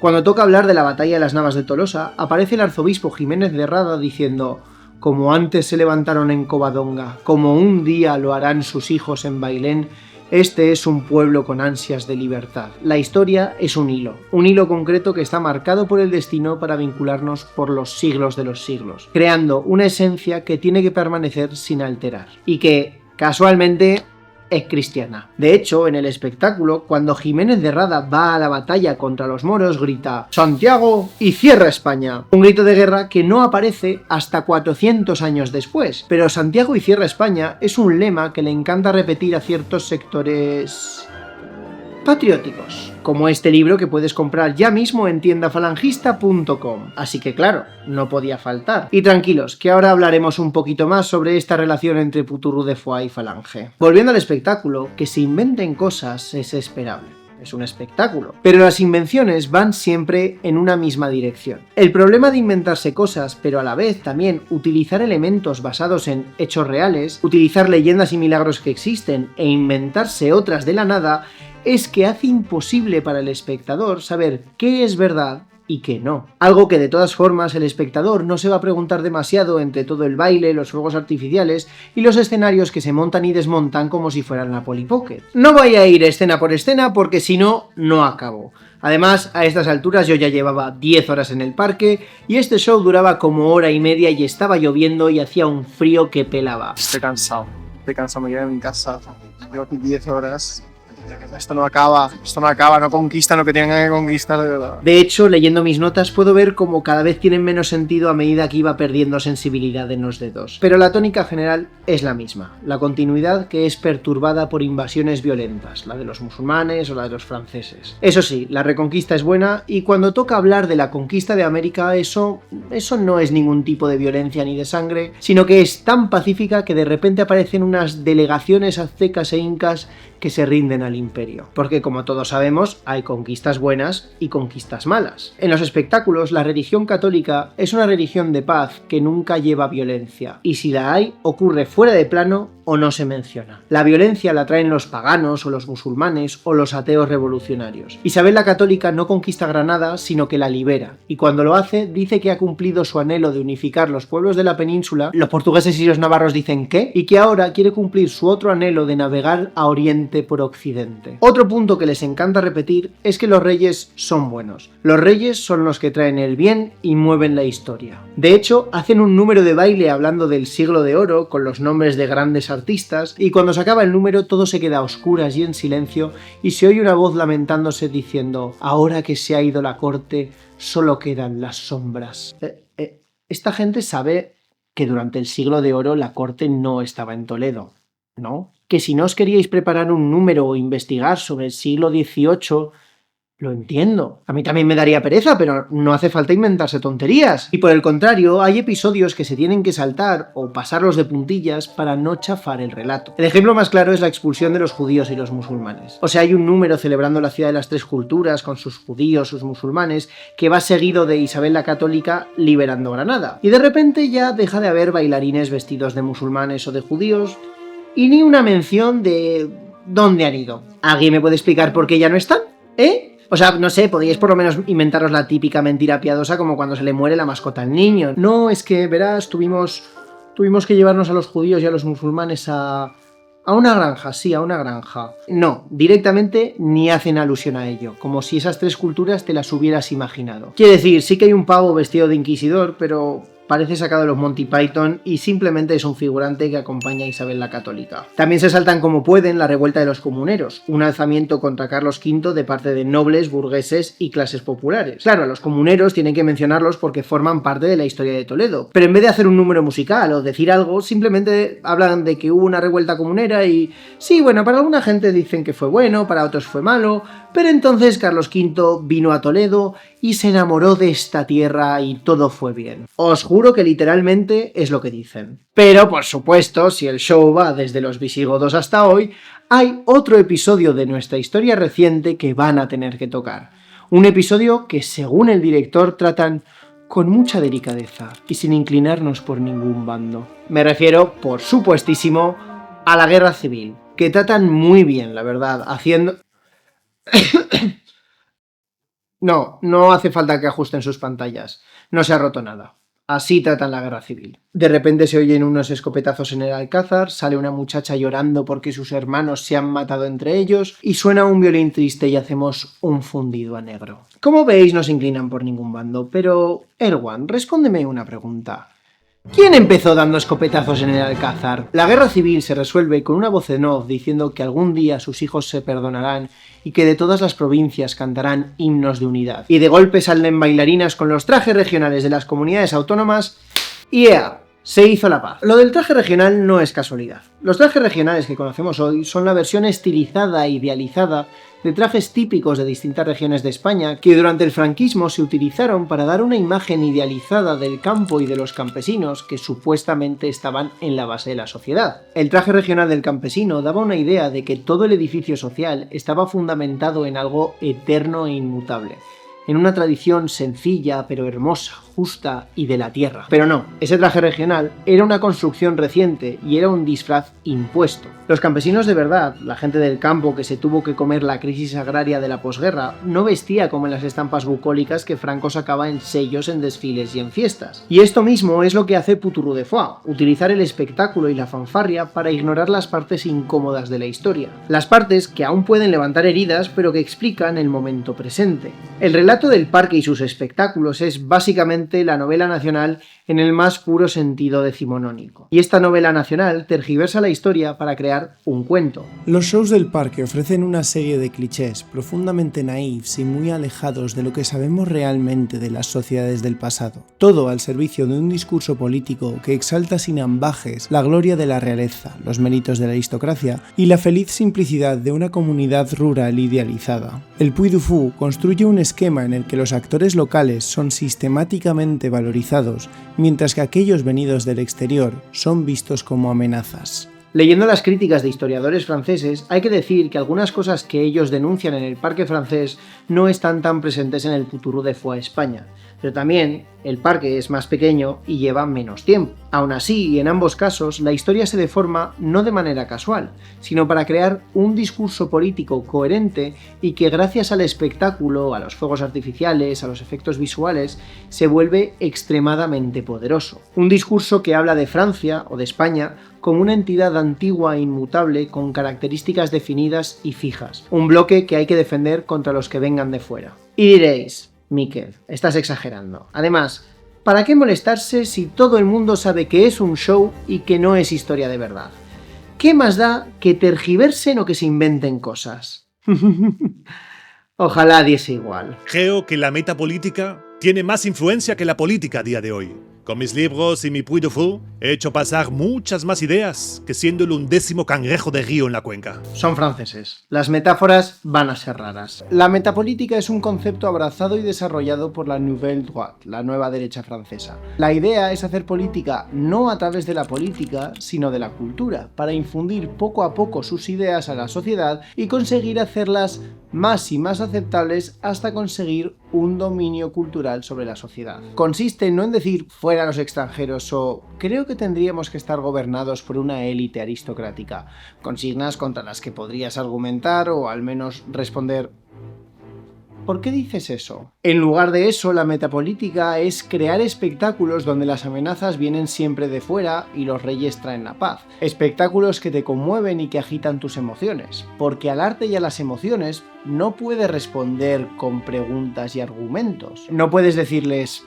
Cuando toca hablar de la batalla de las Navas de Tolosa, aparece el arzobispo Jiménez de Rada diciendo: como antes se levantaron en Covadonga, como un día lo harán sus hijos en Bailén, este es un pueblo con ansias de libertad. La historia es un hilo concreto que está marcado por el destino para vincularnos por los siglos de los siglos, creando una esencia que tiene que permanecer sin alterar, y que, casualmente, es cristiana. De hecho, en el espectáculo, cuando Jiménez de Rada va a la batalla contra los moros, grita «Santiago y cierra España», un grito de guerra que no aparece hasta 400 años después. Pero Santiago y cierra España es un lema que le encanta repetir a ciertos sectores patrióticos, como este libro que puedes comprar ya mismo en tiendafalangista.com. Así que claro, no podía faltar. Y tranquilos, que ahora hablaremos un poquito más sobre esta relación entre Puturru de Foix y Falange. Volviendo al espectáculo, que se inventen cosas es esperable. Es un espectáculo. Pero las invenciones van siempre en una misma dirección. El problema de inventarse cosas, pero a la vez también utilizar elementos basados en hechos reales, utilizar leyendas y milagros que existen e inventarse otras de la nada, es que hace imposible para el espectador saber qué es verdad y qué no. Algo que de todas formas el espectador no se va a preguntar demasiado entre todo el baile, los fuegos artificiales y los escenarios que se montan y desmontan como si fueran la Polly Pocket. No voy a ir escena por escena porque si no, no acabo. Además, a estas alturas yo ya llevaba 10 horas en el parque y este show duraba como hora y media y estaba lloviendo y hacía un frío que pelaba. Estoy cansado, me quedé en mi casa, llevo aquí 10 horas. Esto no acaba, no conquistan lo que tienen que conquistar de verdad. De hecho, leyendo mis notas puedo ver como cada vez tienen menos sentido a medida que iba perdiendo sensibilidad en los dedos. Pero la tónica general es la misma, la continuidad que es perturbada por invasiones violentas, la de los musulmanes o la de los franceses. Eso sí, la reconquista es buena y cuando toca hablar de la conquista de América, eso no es ningún tipo de violencia ni de sangre, sino que es tan pacífica que de repente aparecen unas delegaciones aztecas e incas que se rinden al imperio. Porque como todos sabemos, hay conquistas buenas y conquistas malas. En los espectáculos, la religión católica es una religión de paz que nunca lleva violencia, y si la hay, ocurre fuera de plano o no se menciona. La violencia la traen los paganos o los musulmanes o los ateos revolucionarios. Isabel la Católica no conquista Granada, sino que la libera, y cuando lo hace, dice que ha cumplido su anhelo de unificar los pueblos de la península. Los portugueses y los navarros dicen ¿qué? Y que ahora quiere cumplir su otro anhelo de navegar a Oriente por Occidente. Otro punto que les encanta repetir es que los reyes son buenos. Los reyes son los que traen el bien y mueven la historia. De hecho, hacen un número de baile hablando del siglo de oro, con los nombres de grandes artistas, y cuando se acaba el número todo se queda a oscuras y en silencio y se oye una voz lamentándose diciendo: ahora que se ha ido la corte, solo quedan las sombras. Esta gente sabe que durante el siglo de oro la corte no estaba en Toledo, ¿no? Que si no os queríais preparar un número o investigar sobre el siglo XVIII, lo entiendo. A mí también me daría pereza, pero no hace falta inventarse tonterías. Y por el contrario, hay episodios que se tienen que saltar o pasarlos de puntillas para no chafar el relato. El ejemplo más claro es la expulsión de los judíos y los musulmanes. O sea, hay un número celebrando la ciudad de las tres culturas, con sus judíos, sus musulmanes, que va seguido de Isabel la Católica liberando Granada. Y de repente ya deja de haber bailarines vestidos de musulmanes o de judíos, y ni una mención de dónde han ido. ¿Alguien me puede explicar por qué ya no están? O sea, no sé, podríais por lo menos inventaros la típica mentira piadosa como cuando se le muere la mascota al niño. No, es que, verás, tuvimos que llevarnos a los judíos y a los musulmanes a A una granja, sí, a una granja. No, directamente ni hacen alusión a ello, como si esas tres culturas te las hubieras imaginado. Quiere decir, sí que hay un pavo vestido de inquisidor, pero parece sacado de los Monty Python y simplemente es un figurante que acompaña a Isabel la Católica. También se saltan como pueden la revuelta de los comuneros, un alzamiento contra Carlos V de parte de nobles, burgueses y clases populares. Claro, a los comuneros tienen que mencionarlos porque forman parte de la historia de Toledo, pero en vez de hacer un número musical o decir algo, simplemente hablan de que hubo una revuelta comunera y sí, bueno, para alguna gente dicen que fue bueno, para otros fue malo, pero entonces Carlos V vino a Toledo y se enamoró de esta tierra y todo fue bien. Os juro que literalmente es lo que dicen. Pero, por supuesto, si el show va desde los visigodos hasta hoy, hay otro episodio de nuestra historia reciente que van a tener que tocar. Un episodio que, según el director, tratan con mucha delicadeza y sin inclinarnos por ningún bando. Me refiero, por supuestísimo, a la Guerra Civil, que tratan muy bien, la verdad, haciendo... No hace falta que ajusten sus pantallas. No se ha roto nada. Así tratan la guerra civil. De repente se oyen unos escopetazos en el Alcázar, sale una muchacha llorando porque sus hermanos se han matado entre ellos y suena un violín triste y hacemos un fundido a negro. Como veis, no se inclinan por ningún bando, pero Erwan, respóndeme una pregunta. ¿Quién empezó dando escopetazos en el Alcázar? La guerra civil se resuelve con una voz en off diciendo que algún día sus hijos se perdonarán y que de todas las provincias cantarán himnos de unidad. Y de golpe salen bailarinas con los trajes regionales de las comunidades autónomas y ¡ea! Se hizo la paz. Lo del traje regional no es casualidad. Los trajes regionales que conocemos hoy son la versión estilizada e idealizada de trajes típicos de distintas regiones de España que durante el franquismo se utilizaron para dar una imagen idealizada del campo y de los campesinos que supuestamente estaban en la base de la sociedad. El traje regional del campesino daba una idea de que todo el edificio social estaba fundamentado en algo eterno e inmutable, en una tradición sencilla pero hermosa, justa y de la tierra. Pero no, ese traje regional era una construcción reciente y era un disfraz impuesto. Los campesinos de verdad, la gente del campo que se tuvo que comer la crisis agraria de la posguerra, no vestía como en las estampas bucólicas que Franco sacaba en sellos, en desfiles y en fiestas. Y esto mismo es lo que hace Poutourou de Foix, utilizar el espectáculo y la fanfarria para ignorar las partes incómodas de la historia. Las partes que aún pueden levantar heridas pero que explican el momento presente. El relato del parque y sus espectáculos es básicamente la novela nacional en el más puro sentido decimonónico. Y esta novela nacional tergiversa la historia para crear un cuento. Los shows del parque ofrecen una serie de clichés profundamente naifs y muy alejados de lo que sabemos realmente de las sociedades del pasado. Todo al servicio de un discurso político que exalta sin ambajes la gloria de la realeza, los méritos de la aristocracia y la feliz simplicidad de una comunidad rural idealizada. El Puy du Fou construye un esquema en el que los actores locales son sistemáticamente valorizados, mientras que aquellos venidos del exterior son vistos como amenazas. Leyendo las críticas de historiadores franceses, hay que decir que algunas cosas que ellos denuncian en el parque francés no están tan presentes en el Poutourou de Foix España, pero también el parque es más pequeño y lleva menos tiempo. Aún así, y en ambos casos, la historia se deforma no de manera casual, sino para crear un discurso político coherente y que gracias al espectáculo, a los fuegos artificiales, a los efectos visuales, se vuelve extremadamente poderoso. Un discurso que habla de Francia o de España como una entidad antigua e inmutable con características definidas y fijas. Un bloque que hay que defender contra los que vengan de fuera. Y diréis, Miquel, estás exagerando. Además, ¿para qué molestarse si todo el mundo sabe que es un show y que no es historia de verdad? ¿Qué más da que tergiversen o que se inventen cosas? Ojalá diese igual. Creo que la metapolítica tiene más influencia que la política a día de hoy. Con mis libros y mi Puy du Fou he hecho pasar muchas más ideas que siendo el 11º cangrejo de río en la cuenca. Son franceses. Las metáforas van a ser raras. La metapolítica es un concepto abrazado y desarrollado por la Nouvelle Droite, la nueva derecha francesa. La idea es hacer política no a través de la política, sino de la cultura, para infundir poco a poco sus ideas a la sociedad y conseguir hacerlas más y más aceptables hasta conseguir un dominio cultural sobre la sociedad. Consiste no en decir fuera los extranjeros o creo que tendríamos que estar gobernados por una élite aristocrática, consignas contra las que podrías argumentar o al menos responder ¿por qué dices eso? En lugar de eso, la metapolítica es crear espectáculos donde las amenazas vienen siempre de fuera y los reyes traen la paz. Espectáculos que te conmueven y que agitan tus emociones. Porque al arte y a las emociones no puedes responder con preguntas y argumentos. No puedes decirles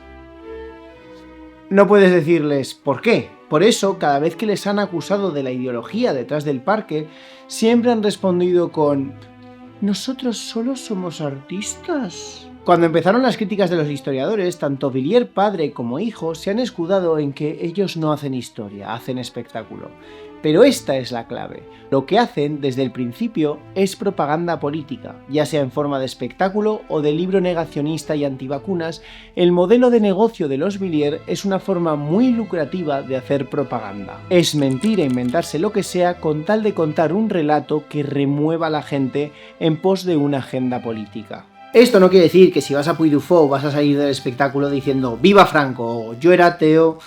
¿por qué? Por eso, cada vez que les han acusado de la ideología detrás del parque, siempre han respondido con «¿Nosotros solo somos artistas?». Cuando empezaron las críticas de los historiadores, tanto Villiers padre como hijo se han escudado en que ellos no hacen historia, hacen espectáculo. Pero esta es la clave. Lo que hacen desde el principio es propaganda política, ya sea en forma de espectáculo o de libro negacionista y antivacunas. El modelo de negocio de los Villiers es una forma muy lucrativa de hacer propaganda. Es mentir e inventarse lo que sea con tal de contar un relato que remueva a la gente en pos de una agenda política. Esto no quiere decir que si vas a Puy du Fou vas a salir del espectáculo diciendo «¡Viva Franco!» o «Yo era ateo,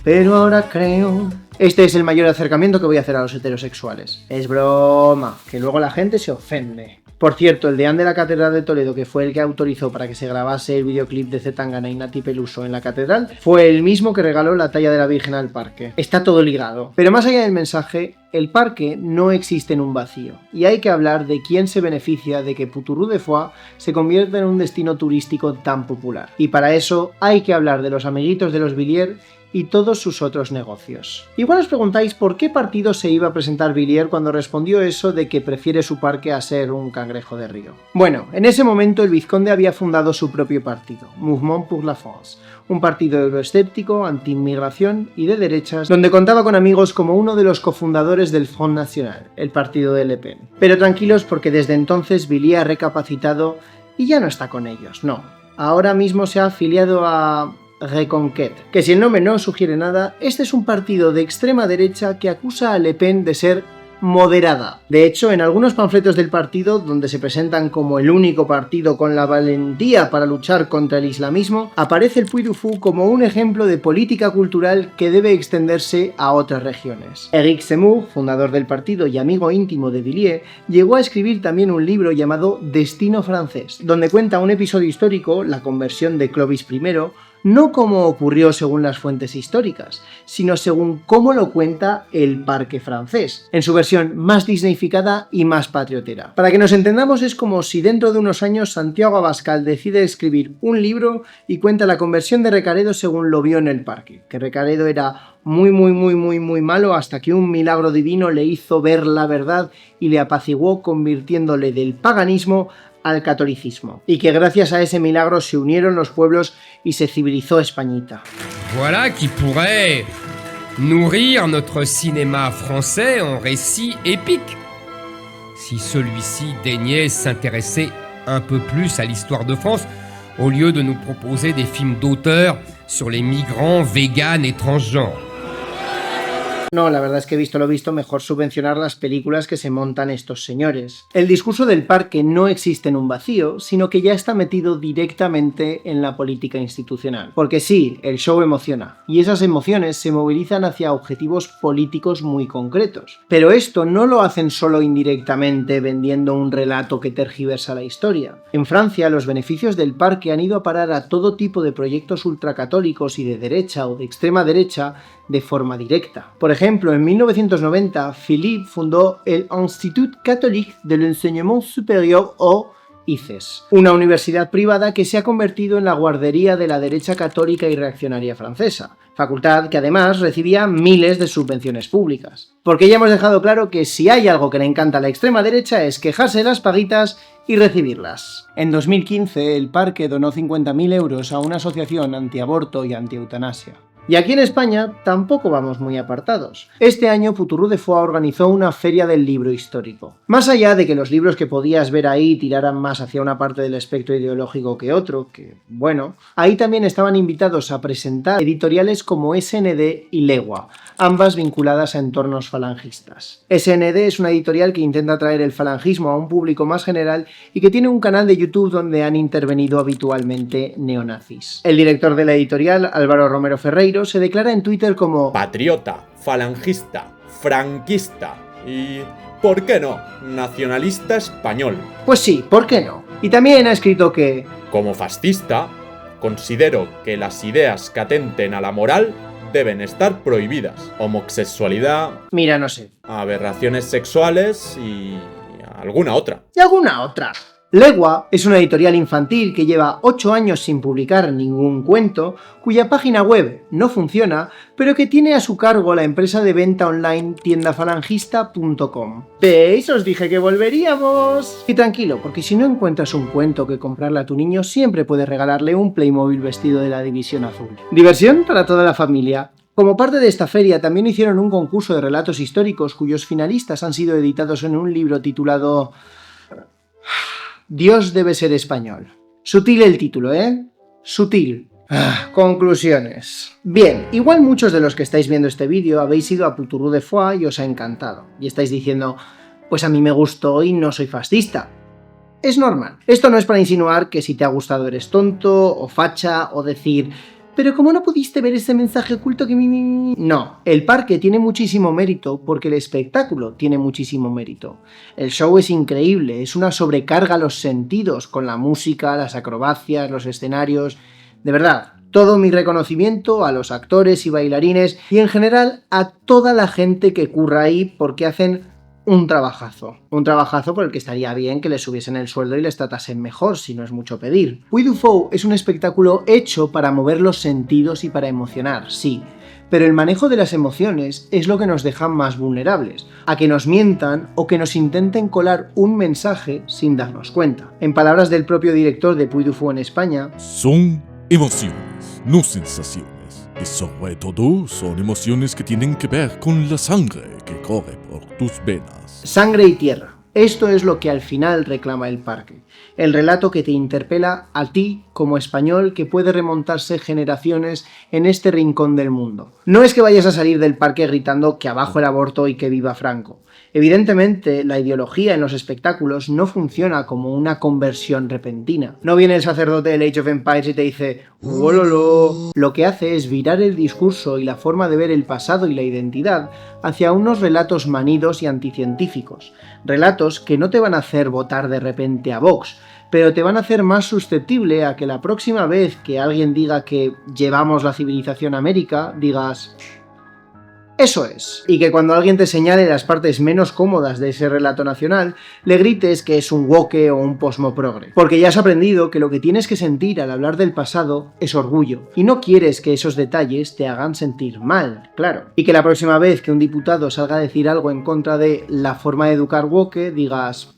pero ahora creo». Este es el mayor acercamiento que voy a hacer a los heterosexuales. Es broma, que luego la gente se ofende. Por cierto, el deán de la Catedral de Toledo, que fue el que autorizó para que se grabase el videoclip de Zetangana y Nati Peluso en la catedral, fue el mismo que regaló la talla de la Virgen al parque. Está todo ligado. Pero más allá del mensaje, el parque no existe en un vacío, y hay que hablar de quién se beneficia de que Poutourou de Foix se convierta en un destino turístico tan popular. Y para eso hay que hablar de los amiguitos de los Villiers y todos sus otros negocios. Igual os preguntáis por qué partido se iba a presentar Villiers cuando respondió eso de que prefiere su parque a ser un cangrejo de río. Bueno, en ese momento el vizconde había fundado su propio partido, Mouvement pour la France, un partido euroescéptico, anti-inmigración y de derechas, donde contaba con amigos como uno de los cofundadores del Front National, el partido de Le Pen. Pero tranquilos, porque desde entonces Villiers ha recapacitado y ya no está con ellos, no. Ahora mismo se ha afiliado a Reconquête, que si el nombre no os sugiere nada, este es un partido de extrema derecha que acusa a Le Pen de ser moderada. De hecho, en algunos panfletos del partido, donde se presentan como el único partido con la valentía para luchar contra el islamismo, aparece el Puy du Fou como un ejemplo de política cultural que debe extenderse a otras regiones. Éric Zemmour, fundador del partido y amigo íntimo de Villiers, llegó a escribir también un libro llamado Destino francés, donde cuenta un episodio histórico, la conversión de Clovis I, no como ocurrió según las fuentes históricas, sino según cómo lo cuenta el parque francés, en su versión más disneyficada y más patriotera. Para que nos entendamos, es como si dentro de unos años Santiago Abascal decide escribir un libro y cuenta la conversión de Recaredo según lo vio en el parque, que Recaredo era muy malo hasta que un milagro divino le hizo ver la verdad y le apaciguó convirtiéndole del paganismo al catolicismo, y que gracias a ese milagro se unieron los pueblos y se civilizó Españita. Voilà qui pourrait nourrir notre cinéma français en récits épiques, si celui-ci daignait s'intéresser un peu plus à l'histoire de France, au lieu de nous proposer des films d'auteur sur les migrants véganes et transgenres. No, la verdad es que visto lo visto, mejor subvencionar las películas que se montan estos señores. El discurso del parque no existe en un vacío, sino que ya está metido directamente en la política institucional. Porque sí, el show emociona, y esas emociones se movilizan hacia objetivos políticos muy concretos. Pero esto no lo hacen solo indirectamente vendiendo un relato que tergiversa la historia. En Francia, los beneficios del parque han ido a parar a todo tipo de proyectos ultracatólicos y de derecha o de extrema derecha de forma directa. Por ejemplo, en 1990, Philippe fundó el Institut Catholique de l'Enseignement Supérieur o ICES, una universidad privada que se ha convertido en la guardería de la derecha católica y reaccionaria francesa, facultad que además recibía miles de subvenciones públicas. Porque ya hemos dejado claro que si hay algo que le encanta a la extrema derecha es quejarse de las paguitas y recibirlas. En 2015, el parque donó 50.000 euros a una asociación antiaborto y antieutanasia. Y aquí en España tampoco vamos muy apartados. Este año Poutourou de Foix organizó una feria del libro histórico. Más allá de que los libros que podías ver ahí tiraran más hacia una parte del espectro ideológico que otro, que bueno, ahí también estaban invitados a presentar editoriales como SND y Legua, ambas vinculadas a entornos falangistas. SND es una editorial que intenta traer el falangismo a un público más general y que tiene un canal de YouTube donde han intervenido habitualmente neonazis. El director de la editorial, Álvaro Romero Ferreiro, se declara en Twitter como patriota, falangista, franquista y, ¿por qué no?, nacionalista español. Pues sí, ¿por qué no? Y también ha escrito que... Como fascista, considero que las ideas que atenten a la moral deben estar prohibidas. Homosexualidad... Mira, no sé. Aberraciones sexuales y... alguna otra. Y alguna otra. Legua es una editorial infantil que lleva 8 años sin publicar ningún cuento, cuya página web no funciona, pero que tiene a su cargo la empresa de venta online tiendafalangista.com. ¿Veis? Os dije que volveríamos. Y tranquilo, porque si no encuentras un cuento que comprarle a tu niño, siempre puedes regalarle un Playmobil vestido de la División Azul. Diversión para toda la familia. Como parte de esta feria también hicieron un concurso de relatos históricos cuyos finalistas han sido editados en un libro titulado... Dios debe ser español. Sutil el título, ¿eh? Sutil. Conclusiones. Bien, igual muchos de los que estáis viendo este vídeo habéis ido a Poutourou de Foix y os ha encantado. Y estáis diciendo, pues a mí me gustó y no soy fascista. Es normal. Esto no es para insinuar que si te ha gustado eres tonto, o facha, o decir... Pero ¿cómo no pudiste ver ese mensaje oculto que No, el parque tiene muchísimo mérito porque el espectáculo tiene muchísimo mérito. El show es increíble, es una sobrecarga a los sentidos con la música, las acrobacias, los escenarios... De verdad, todo mi reconocimiento a los actores y bailarines y en general a toda la gente que curra ahí porque hacen... un trabajazo por el que estaría bien que les subiesen el sueldo y les tratasen mejor, si no es mucho pedir. Puy du Fou es un espectáculo hecho para mover los sentidos y para emocionar, sí, pero el manejo de las emociones es lo que nos deja más vulnerables, a que nos mientan o que nos intenten colar un mensaje sin darnos cuenta. En palabras del propio director de Puy du Fou en España, son emociones, no sensaciones. Y sobre todo son emociones que tienen que ver con la sangre que corre por tus venas. Sangre y tierra. Esto es lo que al final reclama el parque. El relato que te interpela a ti como español que puede remontarse generaciones en este rincón del mundo. No es que vayas a salir del parque gritando que abajo el aborto y que viva Franco. Evidentemente, la ideología en los espectáculos no funciona como una conversión repentina. No viene el sacerdote del Age of Empires y te dice ¡Ololo! Lo que hace es virar el discurso y la forma de ver el pasado y la identidad hacia unos relatos manidos y anticientíficos. Relatos que no te van a hacer votar de repente a Vox, pero te van a hacer más susceptible a que la próxima vez que alguien diga que llevamos la civilización a América, digas... Eso es, y que cuando alguien te señale las partes menos cómodas de ese relato nacional, le grites que es un woke o un posmoprogre. Porque ya has aprendido que lo que tienes que sentir al hablar del pasado es orgullo, y no quieres que esos detalles te hagan sentir mal, claro. Y que la próxima vez que un diputado salga a decir algo en contra de la forma de educar woke, digas...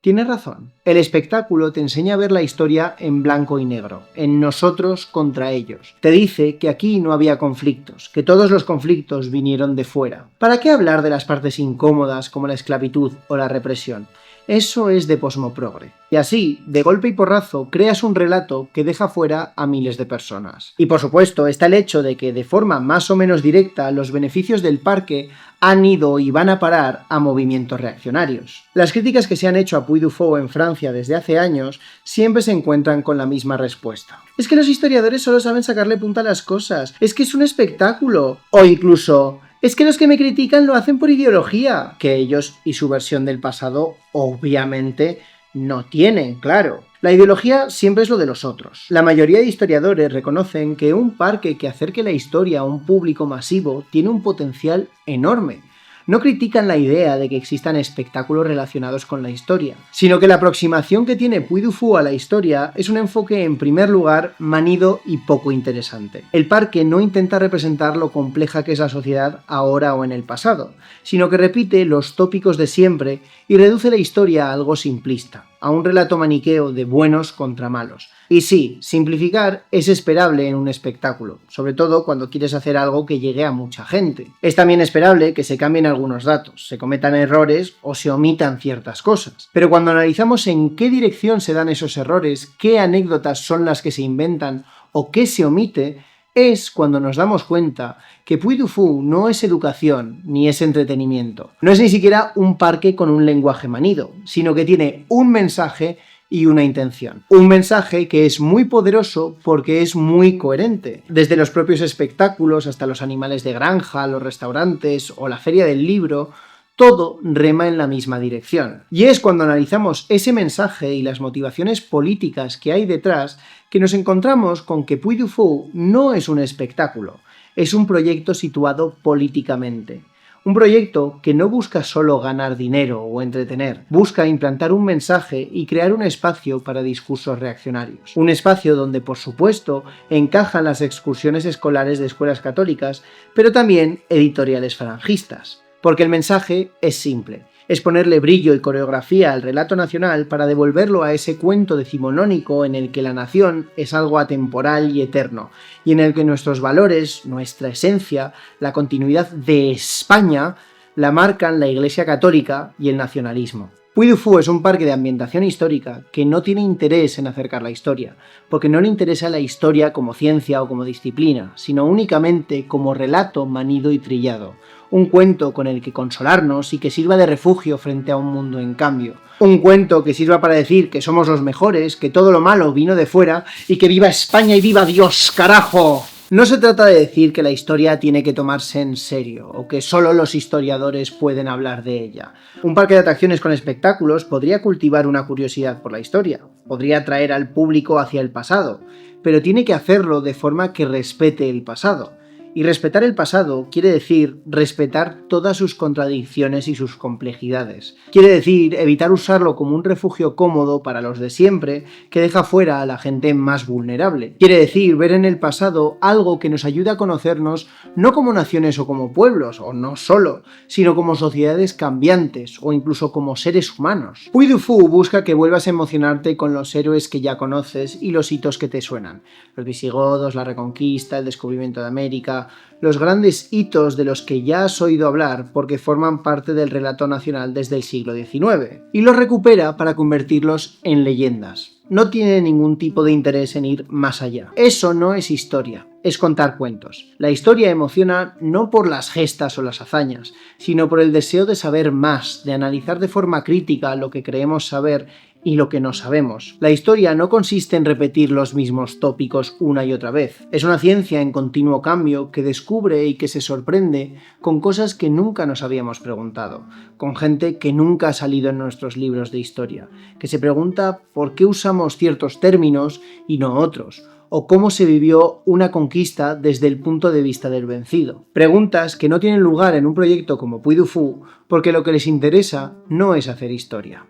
Tienes razón. El espectáculo te enseña a ver la historia en blanco y negro, en nosotros contra ellos. Te dice que aquí no había conflictos, que todos los conflictos vinieron de fuera. ¿Para qué hablar de las partes incómodas como la esclavitud o la represión? Eso es de posmoprogre. Y así, de golpe y porrazo, creas un relato que deja fuera a miles de personas. Y por supuesto está el hecho de que de forma más o menos directa los beneficios del parque han ido y van a parar a movimientos reaccionarios. Las críticas que se han hecho a Puy du Fou en Francia desde hace años siempre se encuentran con la misma respuesta. Es que los historiadores solo saben sacarle punta a las cosas, es que es un espectáculo, o incluso... Es que los que me critican lo hacen por ideología, que ellos y su versión del pasado obviamente no tienen, claro. La ideología siempre es lo de los otros. La mayoría de historiadores reconocen que un parque que acerque la historia a un público masivo tiene un potencial enorme. No critican la idea de que existan espectáculos relacionados con la historia, sino que la aproximación que tiene Puy du Fou a la historia es un enfoque en primer lugar manido y poco interesante. El parque no intenta representar lo compleja que es la sociedad ahora o en el pasado, sino que repite los tópicos de siempre y reduce la historia a algo simplista, a un relato maniqueo de buenos contra malos. Y sí, simplificar es esperable en un espectáculo, sobre todo cuando quieres hacer algo que llegue a mucha gente. Es también esperable que se cambien algunos datos, se cometan errores o se omitan ciertas cosas. Pero cuando analizamos en qué dirección se dan esos errores, qué anécdotas son las que se inventan o qué se omite, es cuando nos damos cuenta que Puy du Fou no es educación ni es entretenimiento. No es ni siquiera un parque con un lenguaje manido, sino que tiene un mensaje y una intención. Un mensaje que es muy poderoso porque es muy coherente. Desde los propios espectáculos hasta los animales de granja, los restaurantes o la feria del libro, todo rema en la misma dirección. Y es cuando analizamos ese mensaje y las motivaciones políticas que hay detrás que nos encontramos con que Puy du Fou no es un espectáculo, es un proyecto situado políticamente. Un proyecto que no busca solo ganar dinero o entretener, busca implantar un mensaje y crear un espacio para discursos reaccionarios. Un espacio donde, por supuesto, encajan las excursiones escolares de escuelas católicas, pero también editoriales falangistas. Porque el mensaje es simple. Es ponerle brillo y coreografía al relato nacional para devolverlo a ese cuento decimonónico en el que la nación es algo atemporal y eterno, y en el que nuestros valores, nuestra esencia, la continuidad de España, la marcan la Iglesia Católica y el nacionalismo. Puy du Fou es un parque de ambientación histórica que no tiene interés en acercar la historia, porque no le interesa la historia como ciencia o como disciplina, sino únicamente como relato manido y trillado. Un cuento con el que consolarnos y que sirva de refugio frente a un mundo en cambio. Un cuento que sirva para decir que somos los mejores, que todo lo malo vino de fuera y que viva España y viva Dios, carajo. No se trata de decir que la historia tiene que tomarse en serio, o que solo los historiadores pueden hablar de ella. Un parque de atracciones con espectáculos podría cultivar una curiosidad por la historia, podría atraer al público hacia el pasado, pero tiene que hacerlo de forma que respete el pasado. Y respetar el pasado quiere decir respetar todas sus contradicciones y sus complejidades. Quiere decir evitar usarlo como un refugio cómodo para los de siempre que deja fuera a la gente más vulnerable. Quiere decir ver en el pasado algo que nos ayude a conocernos no como naciones o como pueblos, o no solo, sino como sociedades cambiantes o incluso como seres humanos. Puy du Fou busca que vuelvas a emocionarte con los héroes que ya conoces y los hitos que te suenan. Los visigodos, la reconquista, el descubrimiento de América, los grandes hitos de los que ya has oído hablar porque forman parte del relato nacional desde el siglo XIX, y los recupera para convertirlos en leyendas. No tiene ningún tipo de interés en ir más allá. Eso no es historia, es contar cuentos. La historia emociona no por las gestas o las hazañas, sino por el deseo de saber más, de analizar de forma crítica lo que creemos saber y lo que no sabemos. La historia no consiste en repetir los mismos tópicos una y otra vez. Es una ciencia en continuo cambio que descubre y que se sorprende con cosas que nunca nos habíamos preguntado, con gente que nunca ha salido en nuestros libros de historia, que se pregunta por qué usamos ciertos términos y no otros, o cómo se vivió una conquista desde el punto de vista del vencido. Preguntas que no tienen lugar en un proyecto como Puy du Fou porque lo que les interesa no es hacer historia,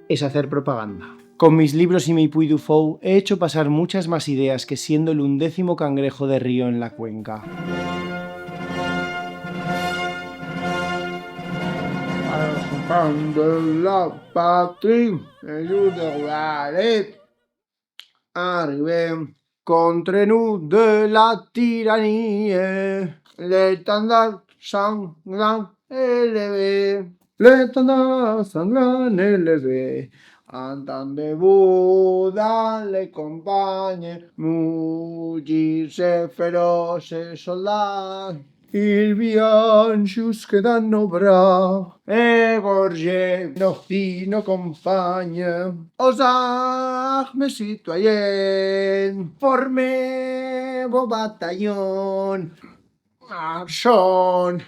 es hacer propaganda. Con mis libros y mi Puy du Fou he hecho pasar muchas más ideas que siendo el 11º cangrejo de río en la cuenca. La patrie, arrivé contre nous de la tyrannie, l'étendard sanglant élevé. L'étendard sanglant élevé, entendez-vous dans les campagnes mugir ces féroces soldats? Ils viennent jusque dans nos bras, égorger nos filles, nos compagnes. Aux armes citoyennes, formez vos bataillons. Marchons,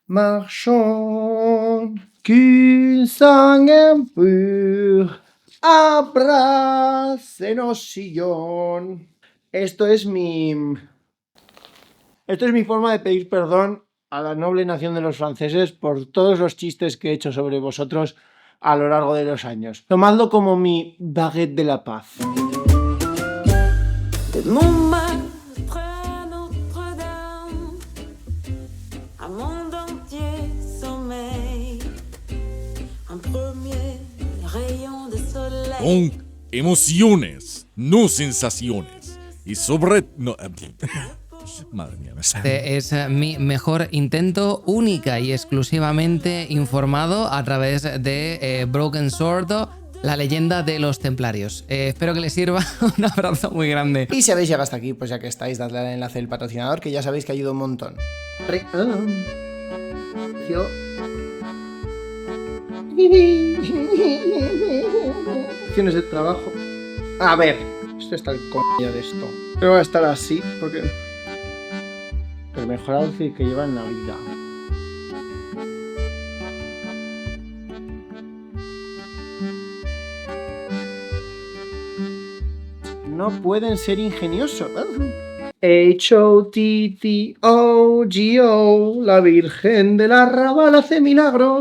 marchons, qu'une sang impur abrace nos sillons. Esto es mi forma de pedir perdón a la noble nación de los franceses por todos los chistes que he hecho sobre vosotros a lo largo de los años. Tomadlo como mi baguette de la paz. Son emociones, no sensaciones. Y sobre... No, madre mía, me sale. Este es mi mejor intento, única y exclusivamente informado a través de Broken Sword, la leyenda de los templarios. Espero que les sirva. Un abrazo muy grande. Y si habéis llegado hasta aquí, pues ya que estáis, dadle al enlace del patrocinador, que ya sabéis que ayuda un montón. Opciones de trabajo. A ver, esto está el coño de esto. Pero va a estar así porque el mejor outfit que lleva en la vida. no pueden ser ingeniosos. H-O-T-T-O-G-O, la Virgen de la Rabal hace milagros.